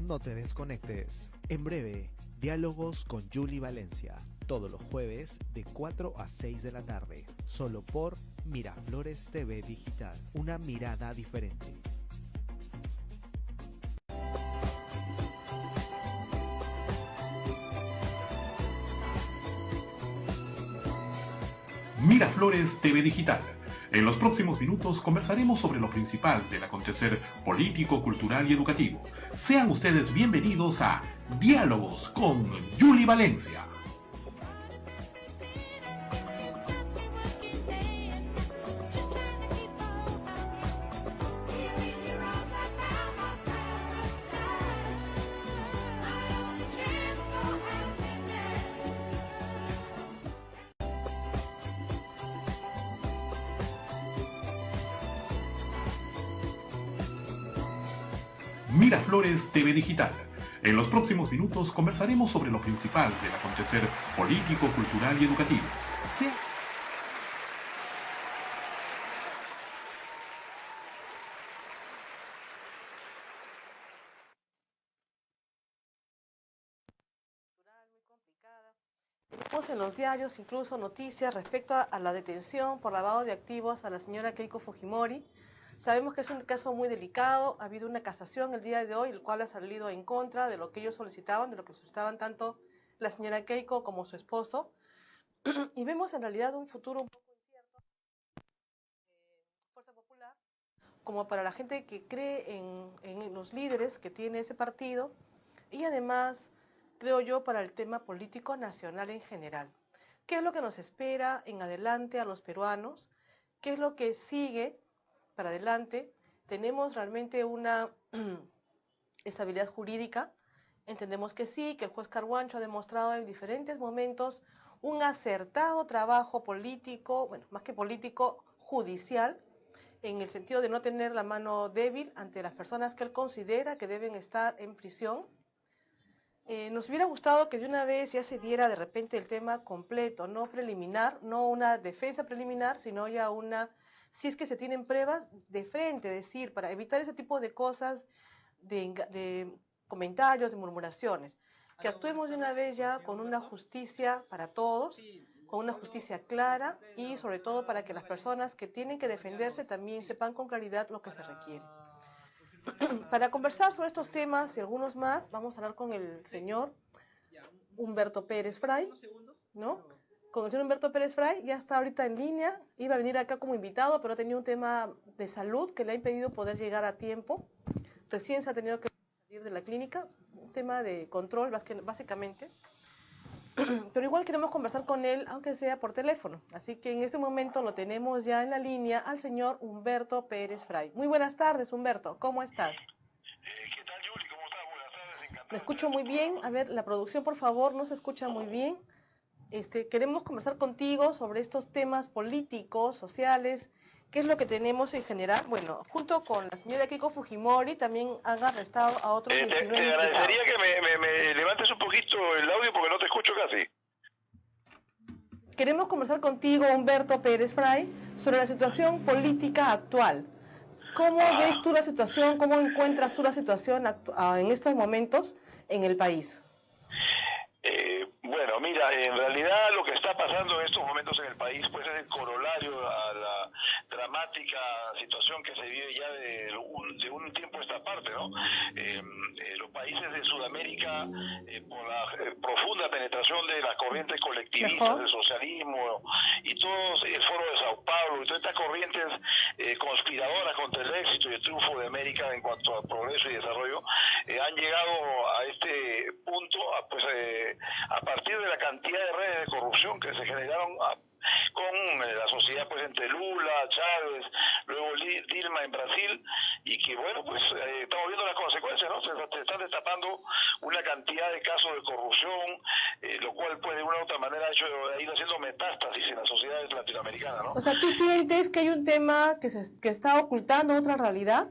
No te desconectes. En breve, diálogos con Yuli Valencia. Todos los jueves de 4 a 6 de la tarde. Solo por Miraflores TV Digital. Una mirada diferente. Miraflores TV Digital. En los próximos minutos conversaremos sobre lo principal del acontecer político, cultural y educativo. Sean ustedes bienvenidos a Diálogos con Yuli Valencia. Miraflores TV Digital. En los próximos minutos conversaremos sobre lo principal del acontecer político, cultural y educativo. Tenemos en los diarios incluso noticias respecto a la detención por lavado de activos a la señora Keiko Fujimori. Sabemos que es un caso muy delicado, ha habido una casación el día de hoy, el cual ha salido en contra de lo que ellos solicitaban, de lo que solicitaban tanto la señora Keiko como su esposo. Y vemos en realidad un futuro un poco incierto, Fuerza Popular, como para la gente que cree en los líderes que tiene ese partido, y además, creo yo, para el tema político nacional en general. ¿Qué es lo que nos espera en adelante a los peruanos? ¿Qué es lo que sigue para adelante? ¿Tenemos realmente una estabilidad jurídica? Entendemos que sí, que el juez Carhuancho ha demostrado en diferentes momentos un acertado trabajo político, bueno, más que político, judicial, en el sentido de no tener la mano débil ante las personas que él considera que deben estar en prisión. Nos hubiera gustado que de una vez ya se diera de repente el tema completo, no preliminar, no una defensa preliminar, sino ya una, si es que se tienen pruebas de frente, es decir, para evitar ese tipo de cosas, de comentarios, de murmuraciones, que actuemos de una vez ya con una justicia para todos, con una justicia clara y sobre todo para que las personas que tienen que defenderse también sepan con claridad lo que se requiere. Para conversar sobre estos temas y algunos más, vamos a hablar con el señor Humberto Pérez Fray, ¿no? Con el señor Humberto Pérez Fray, ya está ahorita en línea, iba a venir acá como invitado, pero ha tenido un tema de salud que le ha impedido poder llegar a tiempo. Recién se ha tenido que salir de la clínica, un tema de control básicamente. Pero igual queremos conversar con él, aunque sea por teléfono. Así que en este momento lo tenemos ya en la línea al señor Humberto Pérez Fray. Muy buenas tardes, Humberto. ¿Cómo estás? ¿Qué tal, Yuli? ¿Cómo estás? Buenas tardes. Encantado. Me escucho muy bien. A ver, la producción, por favor, no se escucha muy bien. Queremos conversar contigo sobre estos temas políticos, sociales. ¿Qué es lo que tenemos en general? Bueno, junto con la señora Keiko Fujimori, también han arrestado a otros 19 Te agradecería que me levantes un poquito el audio porque no te escucho casi. Queremos conversar contigo, Humberto Pérez Fray, sobre la situación política actual. ¿Cómo ves tú la situación? ¿Cómo encuentras tú la situación en estos momentos en el país? Bueno, mira, en realidad lo que está pasando en estos momentos en el país pues es el corolario a la dramática situación que se vive ya de un tiempo a esta parte, ¿no? Los países de Sudamérica, por la profunda penetración de las corrientes colectivistas del socialismo y todo el foro de Sao Paulo y todas estas corrientes conspiradoras contra el éxito y el triunfo de América en cuanto a progreso y desarrollo, han llegado a este punto a partir de la cantidad de redes de corrupción que se generaron con la sociedad pues entre Lula, Chávez, luego Dilma en Brasil, y que bueno pues estamos viendo las consecuencias, ¿no? Se están destapando una cantidad de casos de corrupción, lo cual pues de una u otra manera ha ido haciendo metástasis en las sociedades latinoamericanas, ¿no? O sea, ¿tú sientes que hay un tema que está ocultando otra realidad?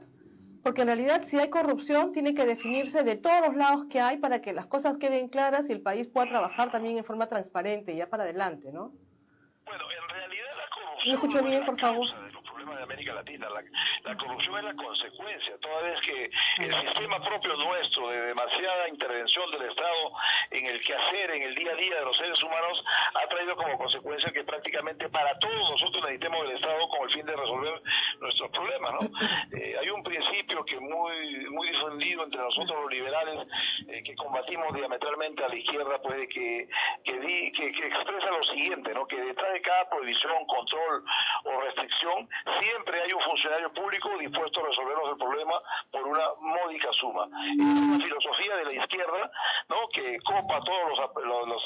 Porque en realidad si hay corrupción tiene que definirse de todos los lados que hay para que las cosas queden claras y el país pueda trabajar también en forma transparente ya para adelante, ¿no? Bueno, en realidad la corrupción ¿Me escucho bien, por favor? de los problemas de América Latina. La corrupción es la consecuencia, toda vez que el sistema propio nuestro, de demasiada intervención del Estado en el quehacer, en el día a día de los seres humanos, ha traído como consecuencia que prácticamente para todos nosotros necesitemos del Estado con el fin de resolver nuestros problemas, ¿no? Hay un principio que muy difundido entre nosotros los liberales, que combatimos diametralmente a la izquierda, pues que expresa lo siguiente, ¿no? Que detrás de cada prohibición, control o restricción siempre hay un funcionario público dispuesto a resolvernos el problema por una módica suma. Es una filosofía de la izquierda, ¿no? Que copa todas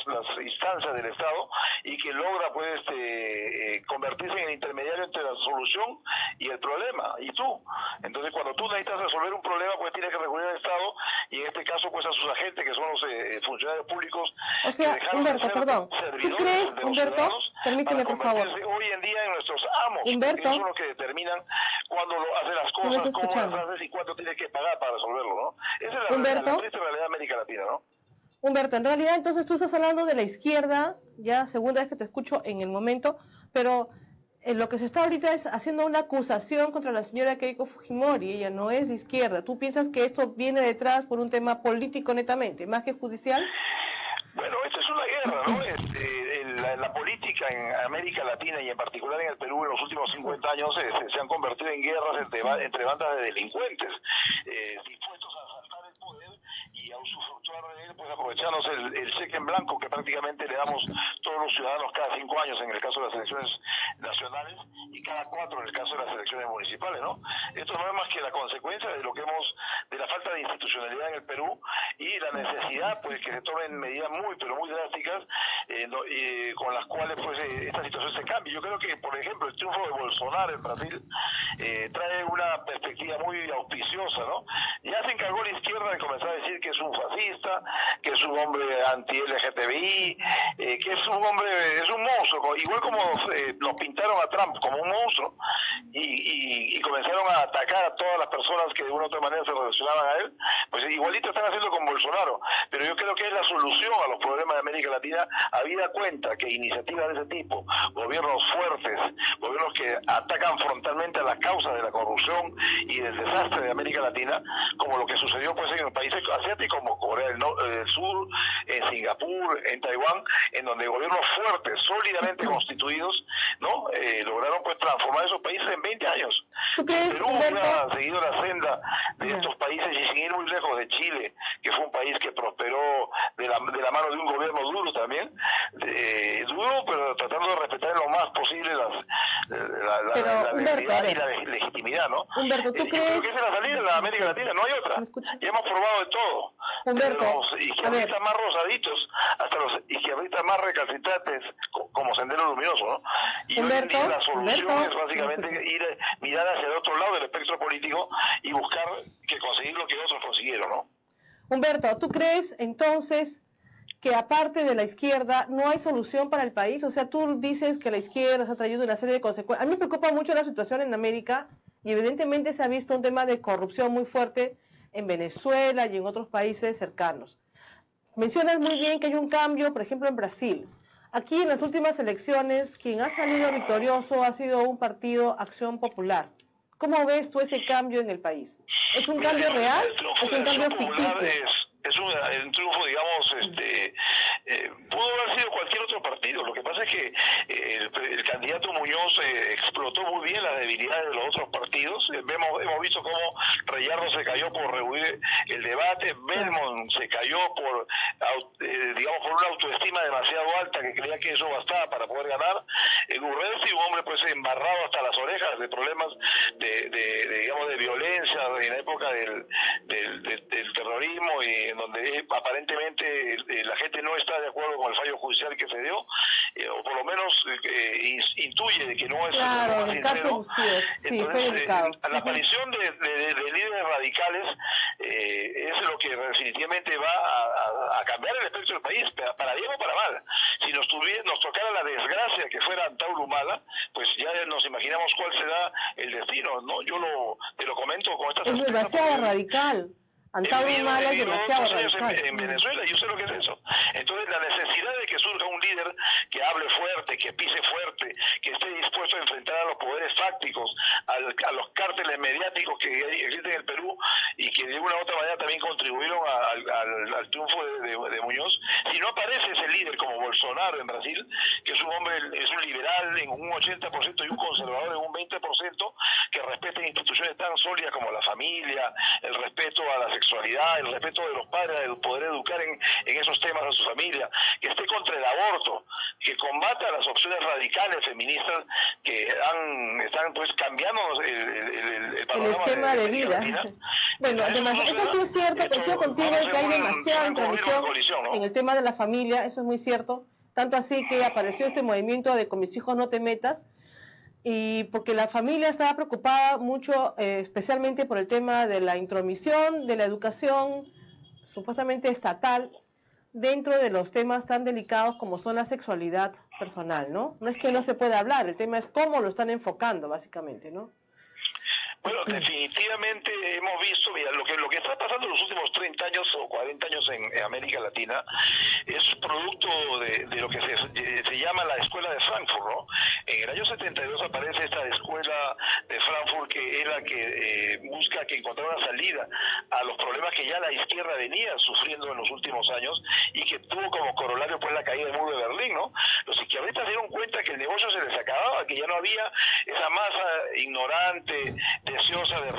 las instancias del Estado y que logra pues convertirse en el intermediario entre la solución y el problema, y tú. Entonces cuando tú necesitas resolver un problema, pues tienes que recurrir al Estado, y en este caso pues a sus agentes, que son los funcionarios públicos. O sea, Humberto, perdón, ¿tú crees, Humberto, permíteme por favor, hoy en día en nuestros amos, Humberto, que son los que determinan cuándo lo hace las cosas, cómo las haces y cuánto tienes que pagar para resolverlo, ¿no? Esa es la triste realidad de América Latina, ¿no? Humberto, en realidad entonces tú estás hablando de la izquierda, ya segunda vez que te escucho en el momento, pero lo que se está ahorita es haciendo una acusación contra la señora Keiko Fujimori. Ella no es de izquierda. ¿Tú piensas que esto viene detrás por un tema político netamente, más que judicial? Bueno, esta es una guerra, ¿no? La política en América Latina y en particular en el Perú en los últimos 50 años se han convertido en guerras entre bandas de delincuentes dispuestos a asaltar el poder y a usufructuar de él, pues aprovechándose el cheque en blanco que prácticamente le damos todos los ciudadanos cada 5 años en el caso de las elecciones nacionales y cada 4 en el caso de las elecciones municipales, ¿no? Esto no es más que la consecuencia de lo que de la falta de institucionalidad en el Perú y la necesidad, pues, que se tomen medidas muy drásticas con las cuales, pues, esta situación se cambie. Yo creo que, por ejemplo, el triunfo de Bolsonaro en Brasil trae una perspectiva muy auspiciosa, ¿no? Ya se encargó la izquierda de comenzar a decir que es un fascista, que es un hombre anti-LGTBI, que es un monstruo, igual como nos pintaron a Trump como un monstruo y comenzaron a atacar a todas las personas que de una u otra manera se relacionaban a él, pues igualito están haciendo con Bolsonaro. Pero yo creo que es la solución a los problemas de América Latina, habida cuenta que iniciativas de ese tipo, gobiernos fuertes, gobiernos que atacan frontalmente a las causas de la corrupción y del desastre de América Latina, como lo que sucedió pues en los países asiáticos como Corea del Sur, en Singapur, en Taiwán, en donde gobiernos fuertes, sólidamente constituidos, ¿no? Lograron pues transformar esos países en 20 años. ¿Tú crees, Perú ha seguido la senda de estos países y sin ir muy lejos de Chile, que fue un país que prosperó de la mano de un gobierno duro también, duro, pero tratando de respetar en lo más posible la legalidad y la legitimidad, ¿no? Humberto, ¿tú crees? Creo que esa es la salida de la América Latina, no hay otra. Ya hemos probado de todo. Humberto, los izquierdistas más rosaditos hasta los izquierdistas más recalcitrantes, como Sendero Luminoso, ¿no? Y Humberto, hoy en día la solución Humberto, es básicamente mirar hacia el otro lado del espectro político y buscar que conseguir lo que otros consiguieron, ¿no? Humberto, ¿tú crees entonces que aparte de la izquierda no hay solución para el país? O sea, tú dices que la izquierda se ha traído una serie de consecuencias. A mí me preocupa mucho la situación en América y evidentemente se ha visto un tema de corrupción muy fuerte en Venezuela y en otros países cercanos. Mencionas muy bien que hay un cambio, por ejemplo, en Brasil. Aquí en las últimas elecciones, quien ha salido victorioso ha sido un partido Acción Popular. ¿Cómo ves tú ese cambio en el país? ¿Es un cambio real o es un cambio ficticio? Es un triunfo, digamos, pudo haber sido cualquier otro partido. Lo que pasa es que el candidato Muñoz explotó muy bien las debilidades de los otros partidos. Hemos visto cómo Reyardo se cayó por rehuir el debate, Belmont se cayó por una autoestima demasiado alta que creía que eso bastaba para poder ganar. Urresti, un hombre pues embarrado hasta las orejas de problemas de violencia en la época del terrorismo y en donde aparentemente la gente no está de acuerdo con el fallo judicial que se dio, o por lo menos intuye de que no es claro, el caso Bustíos, sí, fue delicado. La aparición de líderes radicales es lo que definitivamente va a cambiar el espectro del país, para bien o para mal. Si nos tocara la desgracia que fuera Antauro Humala, pues ya nos imaginamos cuál será el destino, ¿no? Yo te lo comento con esta es demasiado radical. Antauro Humala es demasiado radical. En Venezuela, yo sé lo que es eso. Entonces, la necesidad de que surja un líder que hable fuerte, que pise fuerte, que esté dispuesto a enfrentar a los poderes fácticos, a los cárteles mediáticos que existen en el Perú y que de una u otra manera también contribuyeron al triunfo de Muñoz. Si no aparece ese líder como Bolsonaro en Brasil, que es un hombre, es un liberal en un 80% y un conservador en un 20%, que respeta instituciones tan sólidas como la familia, el respeto a la sexualidad, el respeto de los padres, el poder educar en esos temas a su familia, que esté contra el aborto, que combata las opciones radicales feministas que están pues cambiando el esquema de vida. Bueno, además, eso sí es cierto, coincido contigo que hay demasiada intromisión, ¿no?, en el tema de la familia, eso es muy cierto, tanto así que apareció este movimiento de con mis hijos no te metas, y porque la familia estaba preocupada mucho, especialmente por el tema de la intromisión, de la educación supuestamente estatal, dentro de los temas tan delicados como son la sexualidad personal, ¿no? No es que no se pueda hablar, el tema es cómo lo están enfocando, básicamente, ¿no? Bueno, definitivamente hemos visto, mira, lo que está pasando en los últimos 30 años o 40 años en América Latina es producto de lo que se llama la Escuela de Frankfurt, ¿no? En el año 72 aparece esta Escuela de Frankfurt, que es la que busca que encontrar una salida a los problemas que ya la izquierda venía sufriendo en los últimos años y que tuvo como corolario pues la caída del muro de Berlín, ¿no? Los izquierdistas se dieron cuenta que el negocio se les acababa, que ya no había esa masa ignorante, deseosa de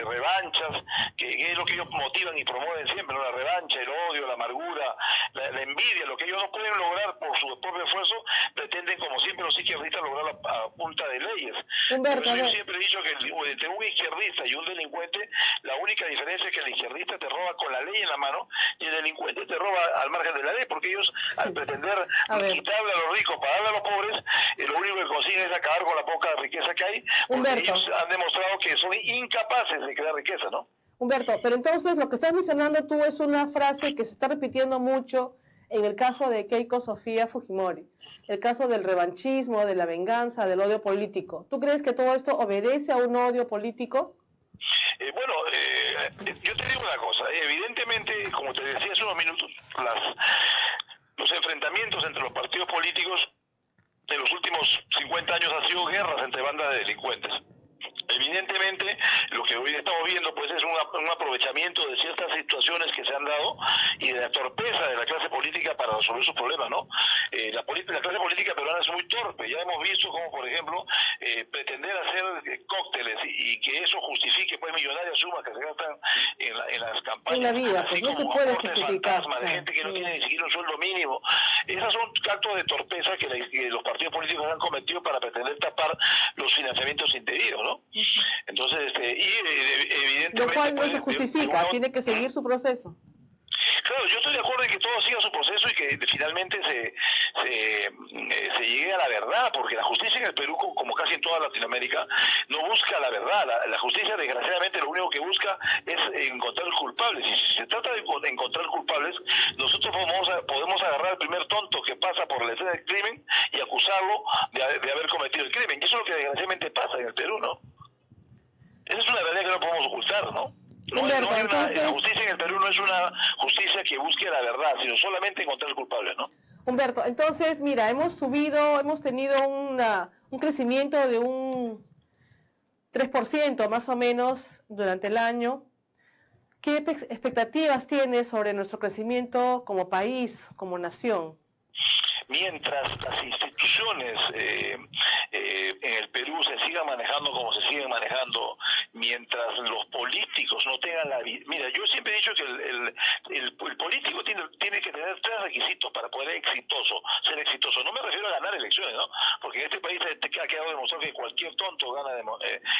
revanchas, que es lo que ellos motivan y promueven siempre, ¿no? La revancha, el odio, la amargura, la envidia, lo que ellos no pueden lograr por su propio esfuerzo, pretenden, como siempre los izquierdistas, lograrlo a punta de leyes. Por eso yo siempre he dicho que entre un izquierdista y un delincuente, la única diferencia es que el izquierdista te roba con la ley en la mano y el delincuente te roba al margen de la ley, porque ellos, al pretender quitarle a los ricos para darle a los pobres, lo único que consiguen es acabar con la poca riqueza que hay, porque ellos han demostrado que son incapaces de crear riqueza, ¿no? Humberto, pero entonces lo que estás mencionando tú es una frase que se está repitiendo mucho en el caso de Keiko Sofía Fujimori, el caso del revanchismo, de la venganza, del odio político. ¿Tú crees que todo esto obedece a un odio político? Yo te digo una cosa, evidentemente, como te decía hace unos minutos, los enfrentamientos entre los partidos políticos en los últimos 50 años han sido guerras entre bandas de delincuentes. Evidentemente, lo que hoy estamos viendo pues es un aprovechamiento de ciertas situaciones que se han dado y de la torpeza de la clase política para resolver sus problemas, ¿no? La clase política peruana es muy torpe. Ya hemos visto como, por ejemplo, pretender hacer cócteles y que eso justifique pues millonarias sumas que se gastan en las campañas. En la vida, pues no se puede justificar. De gente que no tiene ni siquiera un sueldo mínimo. Esas son actos de torpeza que los partidos políticos han cometido para pretender tapar los financiamientos indebidos, ¿no? Entonces, evidentemente... Lo cual no se justifica, tiene que seguir su proceso. Claro, yo estoy de acuerdo en que todo siga su proceso y que finalmente se llegue a la verdad, porque la justicia en el Perú, como casi en toda Latinoamérica, no busca la verdad. La justicia, desgraciadamente, lo único que busca es encontrar culpables. Y si se trata de encontrar culpables, nosotros podemos agarrar al primer tonto que pasa por la escena del crimen y acusarlo de haber cometido el crimen. Y eso es lo que desgraciadamente pasa en el Perú, ¿no? Esa es una realidad que no podemos ocultar, ¿no? La justicia en el Perú no es una justicia que busque la verdad, sino solamente encontrar culpables, ¿no? Humberto, entonces, mira, hemos tenido un crecimiento de un 3% más o menos durante el año. ¿Qué expectativas tienes sobre nuestro crecimiento como país, como nación? Mientras las instituciones en el Perú se sigan manejando como se siguen manejando, mientras los políticos no tengan Mira, yo siempre he dicho que el político tiene que tener 3 requisitos para poder ser exitoso. No me refiero a ganar elecciones, ¿no? Porque en este país ha quedado demostrado que cualquier tonto gana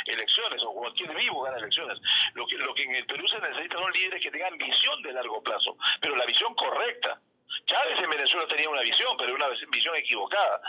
elecciones o cualquier vivo gana elecciones. Lo que en el Perú se necesita son líderes que tengan visión de largo plazo, pero la visión correcta. Chávez en Venezuela tenía una visión, pero una visión equivocada.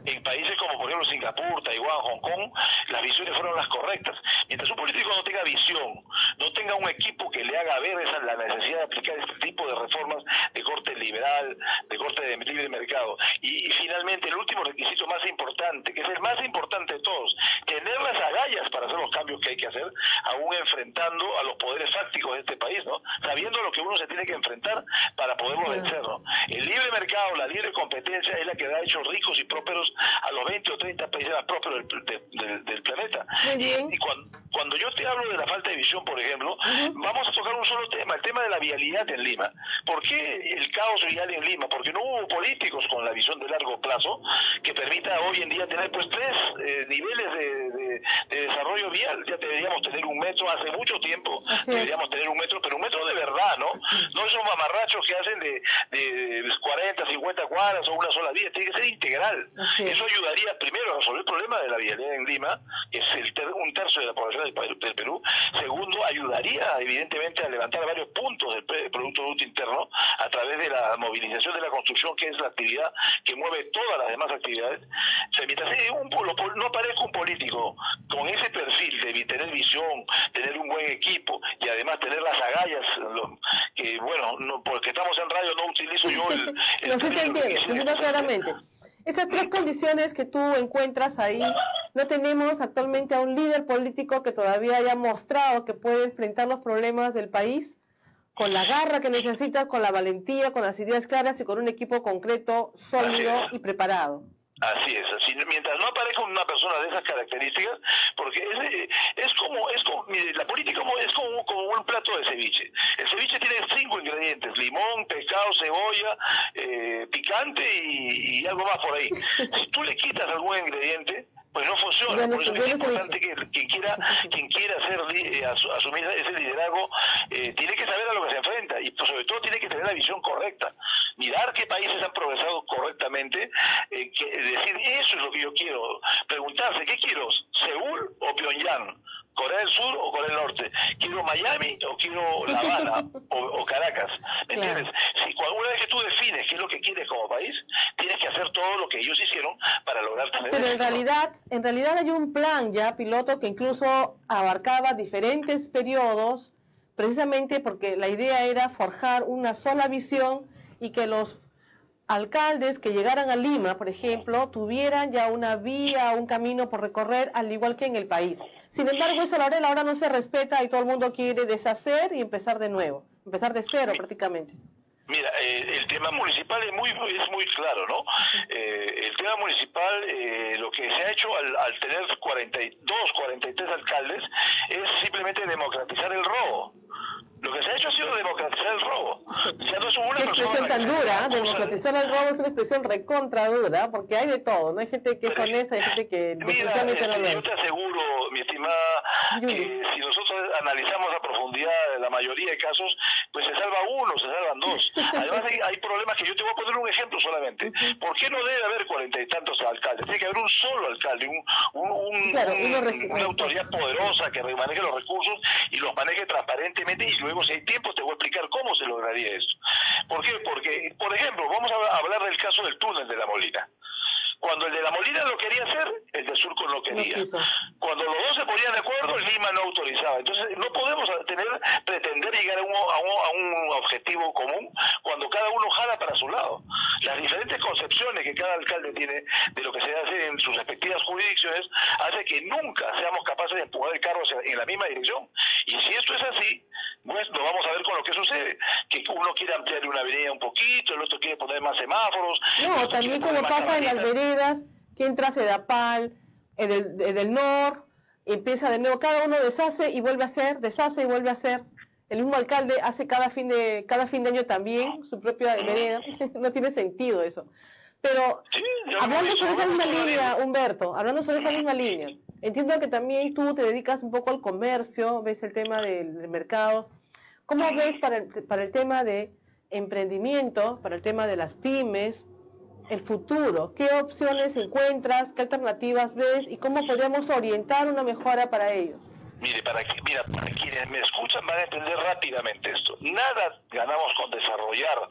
En países como, por ejemplo, Singapur, Taiwán, Hong Kong, las visiones fueron las correctas. Mientras un político no tenga visión, no tenga un equipo que le haga ver la necesidad de aplicar este tipo de reformas de corte liberal, de corte de libre mercado. Y finalmente, el último requisito más importante, que es el más importante de todos, tener las agallas para hacerlo los cambios que hay que hacer, aún enfrentando a los poderes fácticos de este país, ¿no? Sabiendo lo que uno se tiene que enfrentar para poderlo vencer, ¿no? El libre mercado, la libre competencia es la que ha hecho ricos y prósperos a los 20 o 30 países más prósperos del planeta. Y cuando yo te hablo de la falta de visión, por ejemplo, vamos a tocar un solo tema, el tema de la vialidad en Lima. ¿Por qué el caos vial en Lima? Porque no hubo políticos con la visión de largo plazo que permita hoy en día tener pues 3 niveles de desarrollo vial. Ya deberíamos tener un metro hace mucho tiempo, deberíamos tener un metro, pero un metro de verdad, ¿no? No esos mamarrachos que hacen de 40, 50 cuadras o una sola vía, tiene que ser integral. Eso ayudaría primero a resolver el problema de la vialidad en Lima, que es un tercio de la población del Perú. Segundo, ayudaría evidentemente a levantar varios puntos del Producto Bruto Interno a través de la movilización de la construcción, que es la actividad que mueve todas las demás actividades. O sea, mientras no aparezca un político con ese perfil de tener visión, tener un buen equipo y además tener las agallas, que bueno, no, porque estamos en radio no utilizo yo el no sé, te entiendo claramente. Esas 3 condiciones que tú encuentras ahí, no tenemos actualmente a un líder político que todavía haya mostrado que puede enfrentar los problemas del país con la garra que necesita, con la valentía, con las ideas claras y con un equipo concreto, sólido y preparado. Así es, mientras no aparezca una persona de esas características, porque es como mire, la política es como un plato de ceviche. El ceviche tiene 5 ingredientes: limón, pescado, cebolla, picante y algo más por ahí. Si tú le quitas algún ingrediente, pues no funciona. Por eso es importante que quien quiera asumir ese liderazgo tiene que saber a lo que se enfrenta y pues, sobre todo tiene que tener la visión correcta, mirar qué países han progresado correctamente, decir eso es lo que yo quiero, preguntarse ¿qué quiero? ¿Seúl o Pyongyang? ¿Corea del Sur o Corea del Norte? ¿Quiero Miami o quiero La Habana o Caracas? ¿Me entiendes? Si una vez que tú defines qué es lo que quieres como país, tienes que hacer todo lo que ellos hicieron para lograr tener Pero éxito. en realidad hay un plan ya piloto que incluso abarcaba diferentes periodos, precisamente porque la idea era forjar una sola visión y que los alcaldes que llegaran a Lima, por ejemplo, tuvieran ya una vía, un camino por recorrer, al igual que en el país. Sin embargo, eso ahora no se respeta y todo el mundo quiere deshacer y empezar de nuevo, empezar de cero prácticamente. Mira, el tema municipal es muy claro, ¿no? El tema municipal, lo que se ha hecho al tener 43 alcaldes es simplemente democratizar el robo. Lo que se ha hecho ha sido democratizar el robo. Ya no es una expresión tan dura, democratizar el robo es una expresión recontra dura, porque hay de todo, ¿no? Hay gente que es honesta, hay gente que definitivamente no lo es. Yo te aseguro, mi estimada, que si nosotros analizamos a profundidad la mayoría de casos, pues se salva uno, se salvan 2. Además hay problemas que yo te voy a poner un ejemplo solamente. ¿Por qué no debe haber 40 y tantos alcaldes? Tiene que haber un solo alcalde, una autoridad poderosa que maneje los recursos y los maneje transparentemente, y luego si hay tiempo te voy a explicar cómo se lograría esto. ¿Por qué? Porque, por ejemplo, vamos a hablar del caso del túnel de La Molina. Cuando el de La Molina lo quería hacer, el de Surco no quería. Cuando los dos se ponían de acuerdo, Lima no autorizaba. Entonces, no podemos pretender llegar a un objetivo común cuando cada uno jala para su lado. Las diferentes concepciones que cada alcalde tiene de lo que se hace en sus respectivas jurisdicciones hace que nunca seamos capaces de empujar el carro en la misma dirección. Y si esto es así, pues lo vamos a ver con lo que sucede, que uno quiere ampliar una avenida un poquito, el otro quiere poner más semáforos. No, también como pasa en las veredas, que entra Sedapal, del NOR, empieza de nuevo, cada uno deshace y vuelve a hacer, deshace y vuelve a hacer. El mismo alcalde hace cada fin de año también su propia vereda. No tiene sentido eso. Pero hablando sobre esa misma línea, Humberto, hablando sobre esa misma línea, entiendo que también tú te dedicas un poco al comercio, ves el tema del mercado. ¿Cómo ves para el tema de emprendimiento, para el tema de las pymes, el futuro? ¿Qué opciones encuentras, qué alternativas ves y cómo podríamos orientar una mejora para ellos? Mire, para quienes me escuchan van a entender rápidamente esto. Nada ganamos con desarrollar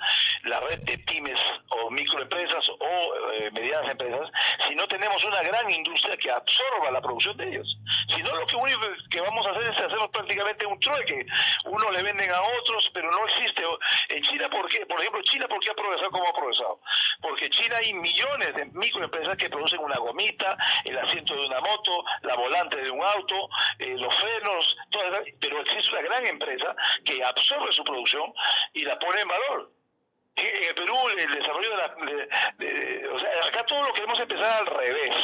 la red de pymes o microempresas o medianas empresas si no tenemos una gran industria que absorba la producción de ellos. Si no, lo único que vamos a hacer es hacernos prácticamente un trueque. Uno le venden a otros, pero no existe. En China, ¿por qué? Por ejemplo, China, ¿por qué ha progresado como ha progresado? Porque en China hay millones de microempresas que producen una gomita, el asiento de una moto, la volante de un auto, los frenos, pero existe una gran empresa que absorbe su producción y la pone en valor. En el Perú el desarrollo o sea, acá todo lo queremos empezar al revés.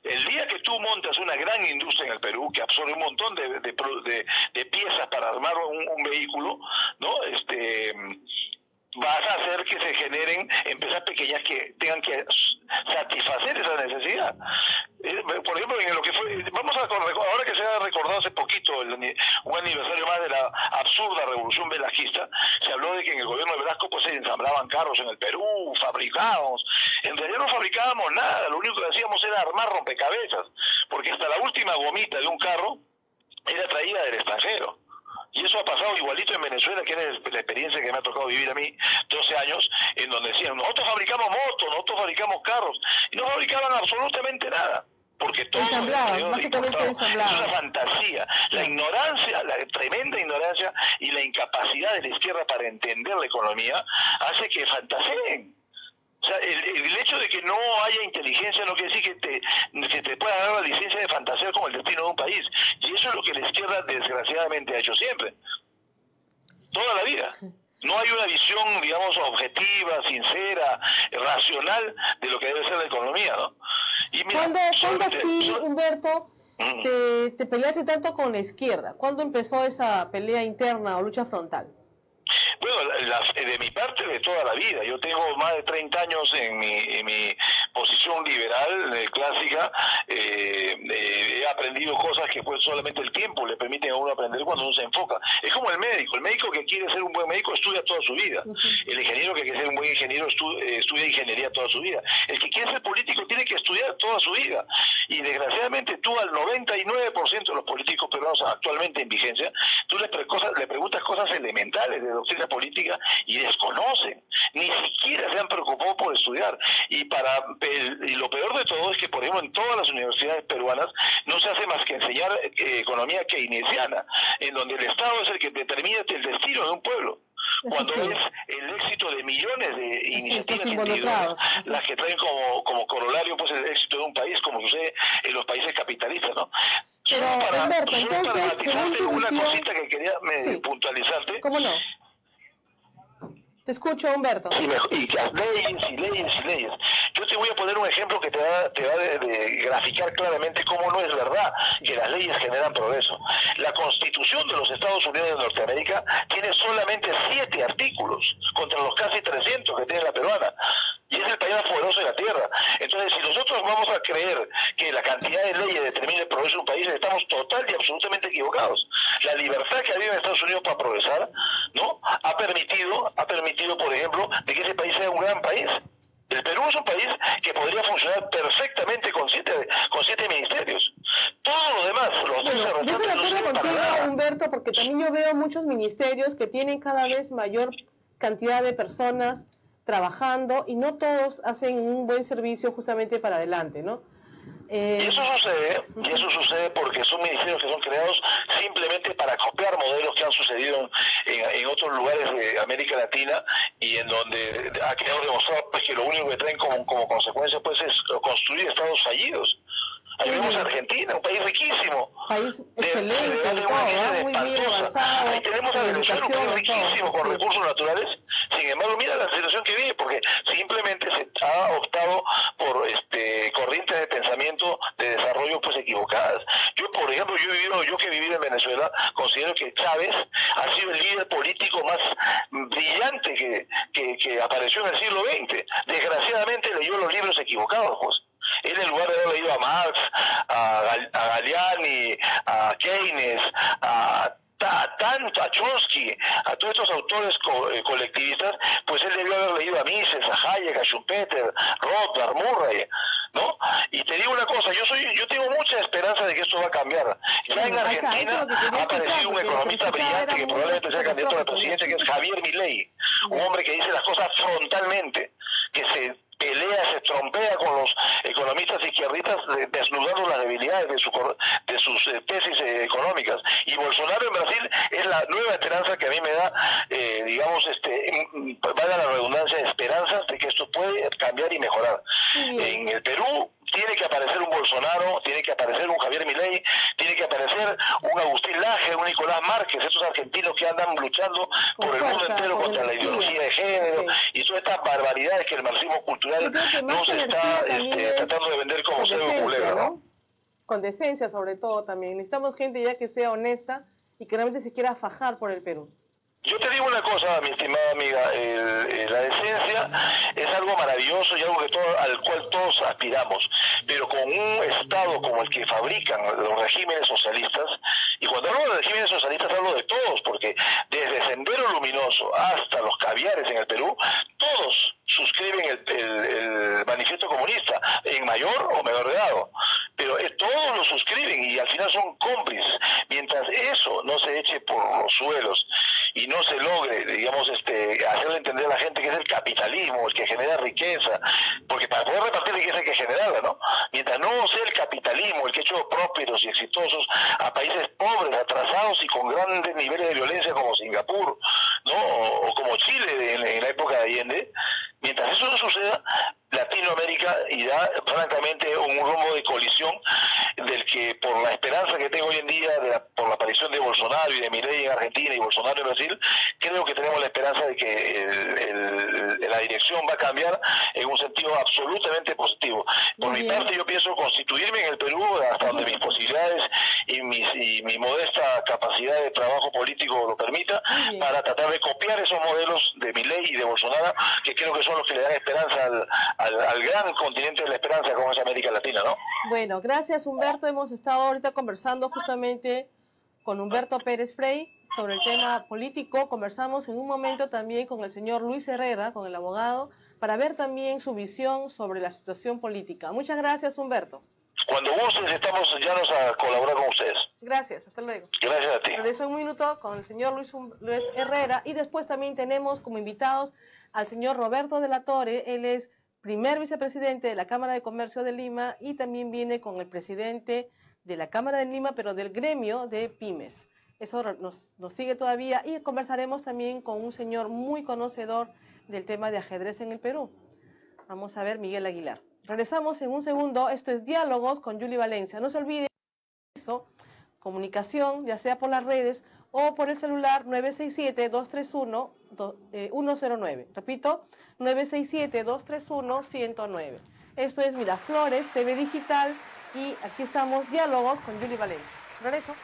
El día que tú montas una gran industria en el Perú que absorbe un montón de piezas para armar un vehículo, ¿no? Vas a hacer que se generen empresas pequeñas que tengan que satisfacer esa necesidad. Por ejemplo, en lo que fue, ahora que se ha recordado hace poquito un aniversario más de la absurda revolución velasquista, se habló de que en el gobierno de Velasco pues se ensamblaban carros en el Perú, fabricábamos. En realidad no fabricábamos nada, lo único que hacíamos era armar rompecabezas, porque hasta la última gomita de un carro era traída del extranjero. Y eso ha pasado igualito en Venezuela, que es la experiencia que me ha tocado vivir a mí, 12 años, en donde decían, nosotros fabricamos motos, nosotros fabricamos carros, y no fabricaban absolutamente nada, porque todo es una fantasía. La ignorancia, la tremenda ignorancia y la incapacidad de la izquierda para entender la economía hace que fantaseen. O sea, el hecho de que no haya inteligencia no quiere decir que te pueda dar la licencia de fantasear con el destino de un país. Y eso es lo que la izquierda desgraciadamente ha hecho siempre. Toda la vida. No hay una visión, digamos, objetiva, sincera, racional de lo que debe ser la economía, ¿no? Y mira, ¿Cuándo sí, Humberto, te peleaste tanto con la izquierda? ¿Cuándo empezó esa pelea interna o lucha frontal? Bueno, de mi parte de toda la vida. Yo tengo más de 30 años en mi posición liberal, clásica. He aprendido cosas que pues solamente el tiempo le permite a uno aprender cuando uno se enfoca. Es como el médico que quiere ser un buen médico estudia toda su vida. El ingeniero que quiere ser un buen ingeniero estudia ingeniería toda su vida. El que quiere ser político tiene que estudiar toda su vida. Y desgraciadamente tú al 99% de los políticos peruanos actualmente en vigencia, tú le preguntas cosas elementales de doctrina política y desconocen, ni siquiera se han preocupado por estudiar. Y lo peor de todo es que, por ejemplo, en todas las universidades peruanas no se hace más que enseñar economía keynesiana, en donde el Estado es el que determina el destino de un pueblo. Cuando es el éxito de millones de iniciativas individuales las que traen como corolario pues el éxito de un país, como sucede en los países capitalistas, ¿no? Pero, Humberto, entonces, para matizarte una cosita que quería puntualizarte. ¿Cómo no? Te escucho, Humberto. Sí, y las leyes. Yo te voy a poner un ejemplo que te va de graficar claramente cómo no es verdad que las leyes generan progreso. La Constitución de los Estados Unidos de Norteamérica tiene solamente 7 artículos contra los casi 300 que tiene la peruana. Y es el país más poderoso de la tierra. Entonces, si nosotros vamos a creer que la cantidad de leyes determina el progreso de un país, estamos total y absolutamente equivocados. La libertad que había en Estados Unidos para progresar, ¿no? Ha permitido, por ejemplo, de que ese país sea un gran país. El Perú es un país que podría funcionar perfectamente con siete ministerios. Todo lo demás, los yo estoy de acuerdo contigo, Humberto, porque también yo veo muchos ministerios que tienen cada vez mayor cantidad de personas trabajando y no todos hacen un buen servicio justamente para adelante, ¿no? Y eso sucede porque son ministerios que son creados simplemente para copiar modelos que han sucedido en otros lugares de América Latina y en donde ha quedado demostrado pues, que lo único que traen como consecuencia pues es construir estados fallidos. Ahí vemos a Argentina, un país riquísimo. País excelente, muy bien avanzado. Ahí tenemos a Venezuela, un país riquísimo con recursos naturales. Sin embargo, mira la situación que vive, porque simplemente se ha optado por corrientes de pensamiento de desarrollo pues equivocadas. Yo, por ejemplo, yo que he vivido en Venezuela, considero que Chávez ha sido el líder político más brillante que apareció en el siglo XX. Desgraciadamente leyó los libros equivocados, pues. Él, en lugar de haber leído a Marx, a Galliani, a Keynes, a Chomsky, a todos estos autores colectivistas, pues él debió haber leído a Mises, a Hayek, a Schumpeter, Rothbard, Murray, ¿no? Y te digo una cosa, yo tengo mucha esperanza de que esto va a cambiar. Ya en Argentina ha aparecido un economista brillante que probablemente sea candidato a la presidencia, que es Javier Milei. un hombre que dice las cosas frontalmente, que se pelea, se trompea con los economistas izquierdistas, desnudando las debilidades de sus tesis económicas. Y Bolsonaro en Brasil es la nueva esperanza que a mí me da, valga la redundancia, esperanzas de que esto puede cambiar y mejorar. En el Perú tiene que aparecer un Bolsonaro, tiene que aparecer un Javier Milei, tiene que aparecer un Agustín Laje, un Nicolás Márquez, estos argentinos que andan luchando por el mundo entero contra la ideología de género y todas estas barbaridades que el marxismo cultural no se está tratando de vender como cebo culebra, ¿no? Con decencia, sobre todo, también. Necesitamos gente ya que sea honesta y que realmente se quiera fajar por el Perú. Yo te digo una cosa, mi estimada amiga, la decencia es algo maravilloso y algo al cual todos aspiramos, pero con un Estado como el que fabrican los regímenes socialistas, y cuando hablo de regímenes socialistas hablo de todos, porque desde Sendero Luminoso hasta los caviares en el Perú, todos suscriben el manifiesto comunista, en mayor o menor grado, pero todos lo suscriben y al final son cómplices. Mientras eso no se eche por los suelos y no se logre, digamos, hacerle entender a la gente que es el capitalismo el que genera riqueza, porque para poder repartir riqueza hay que generarla, ¿no? Mientras no sea el capitalismo el que ha hecho prósperos y exitosos a países pobres, atrasados y con grandes niveles de violencia como Singapur, ¿no? O como Chile en la época de Allende, mientras eso no suceda, Latinoamérica irá francamente un rumbo de colisión del que, por la esperanza que tengo hoy en día por la aparición de Bolsonaro y de Milei en Argentina y Bolsonaro en Brasil, creo que tenemos la esperanza de que la dirección va a cambiar en un sentido absolutamente positivo. Por mi parte, yo pienso constituirme en el Perú hasta donde mis posibilidades y mi modesta capacidad de trabajo político lo permita, para tratar de copiar esos modelos de Milei y de Bolsonaro, que creo que son los que le dan esperanza al gran continente de la esperanza como es América Latina, ¿no? Bueno, gracias Humberto. Hemos estado ahorita conversando justamente con Humberto Pérez Frey sobre el tema político. Conversamos en un momento también con el señor Luis Herrera, con el abogado, para ver también su visión sobre la situación política. Muchas gracias, Humberto. Cuando gustes, estamos llanos a colaborar con ustedes. Gracias, hasta luego. Gracias a ti. Regreso un minuto con el señor Luis Herrera y después también tenemos como invitados al señor Roberto de la Torre. Él es primer vicepresidente de la Cámara de Comercio de Lima y también viene con el presidente de la Cámara de Lima, pero del gremio de pymes. Eso nos sigue todavía y conversaremos también con un señor muy conocedor del tema de ajedrez en el Perú. Vamos a ver, Miguel Aguilar. Regresamos en un segundo. Esto es Diálogos con Julie Valencia. No se olviden eso, comunicación, ya sea por las redes o por el celular 967-231-109. Repito, 967-231-109. Esto es Miraflores TV Digital y aquí estamos, Diálogos con Julie Valencia. Regreso.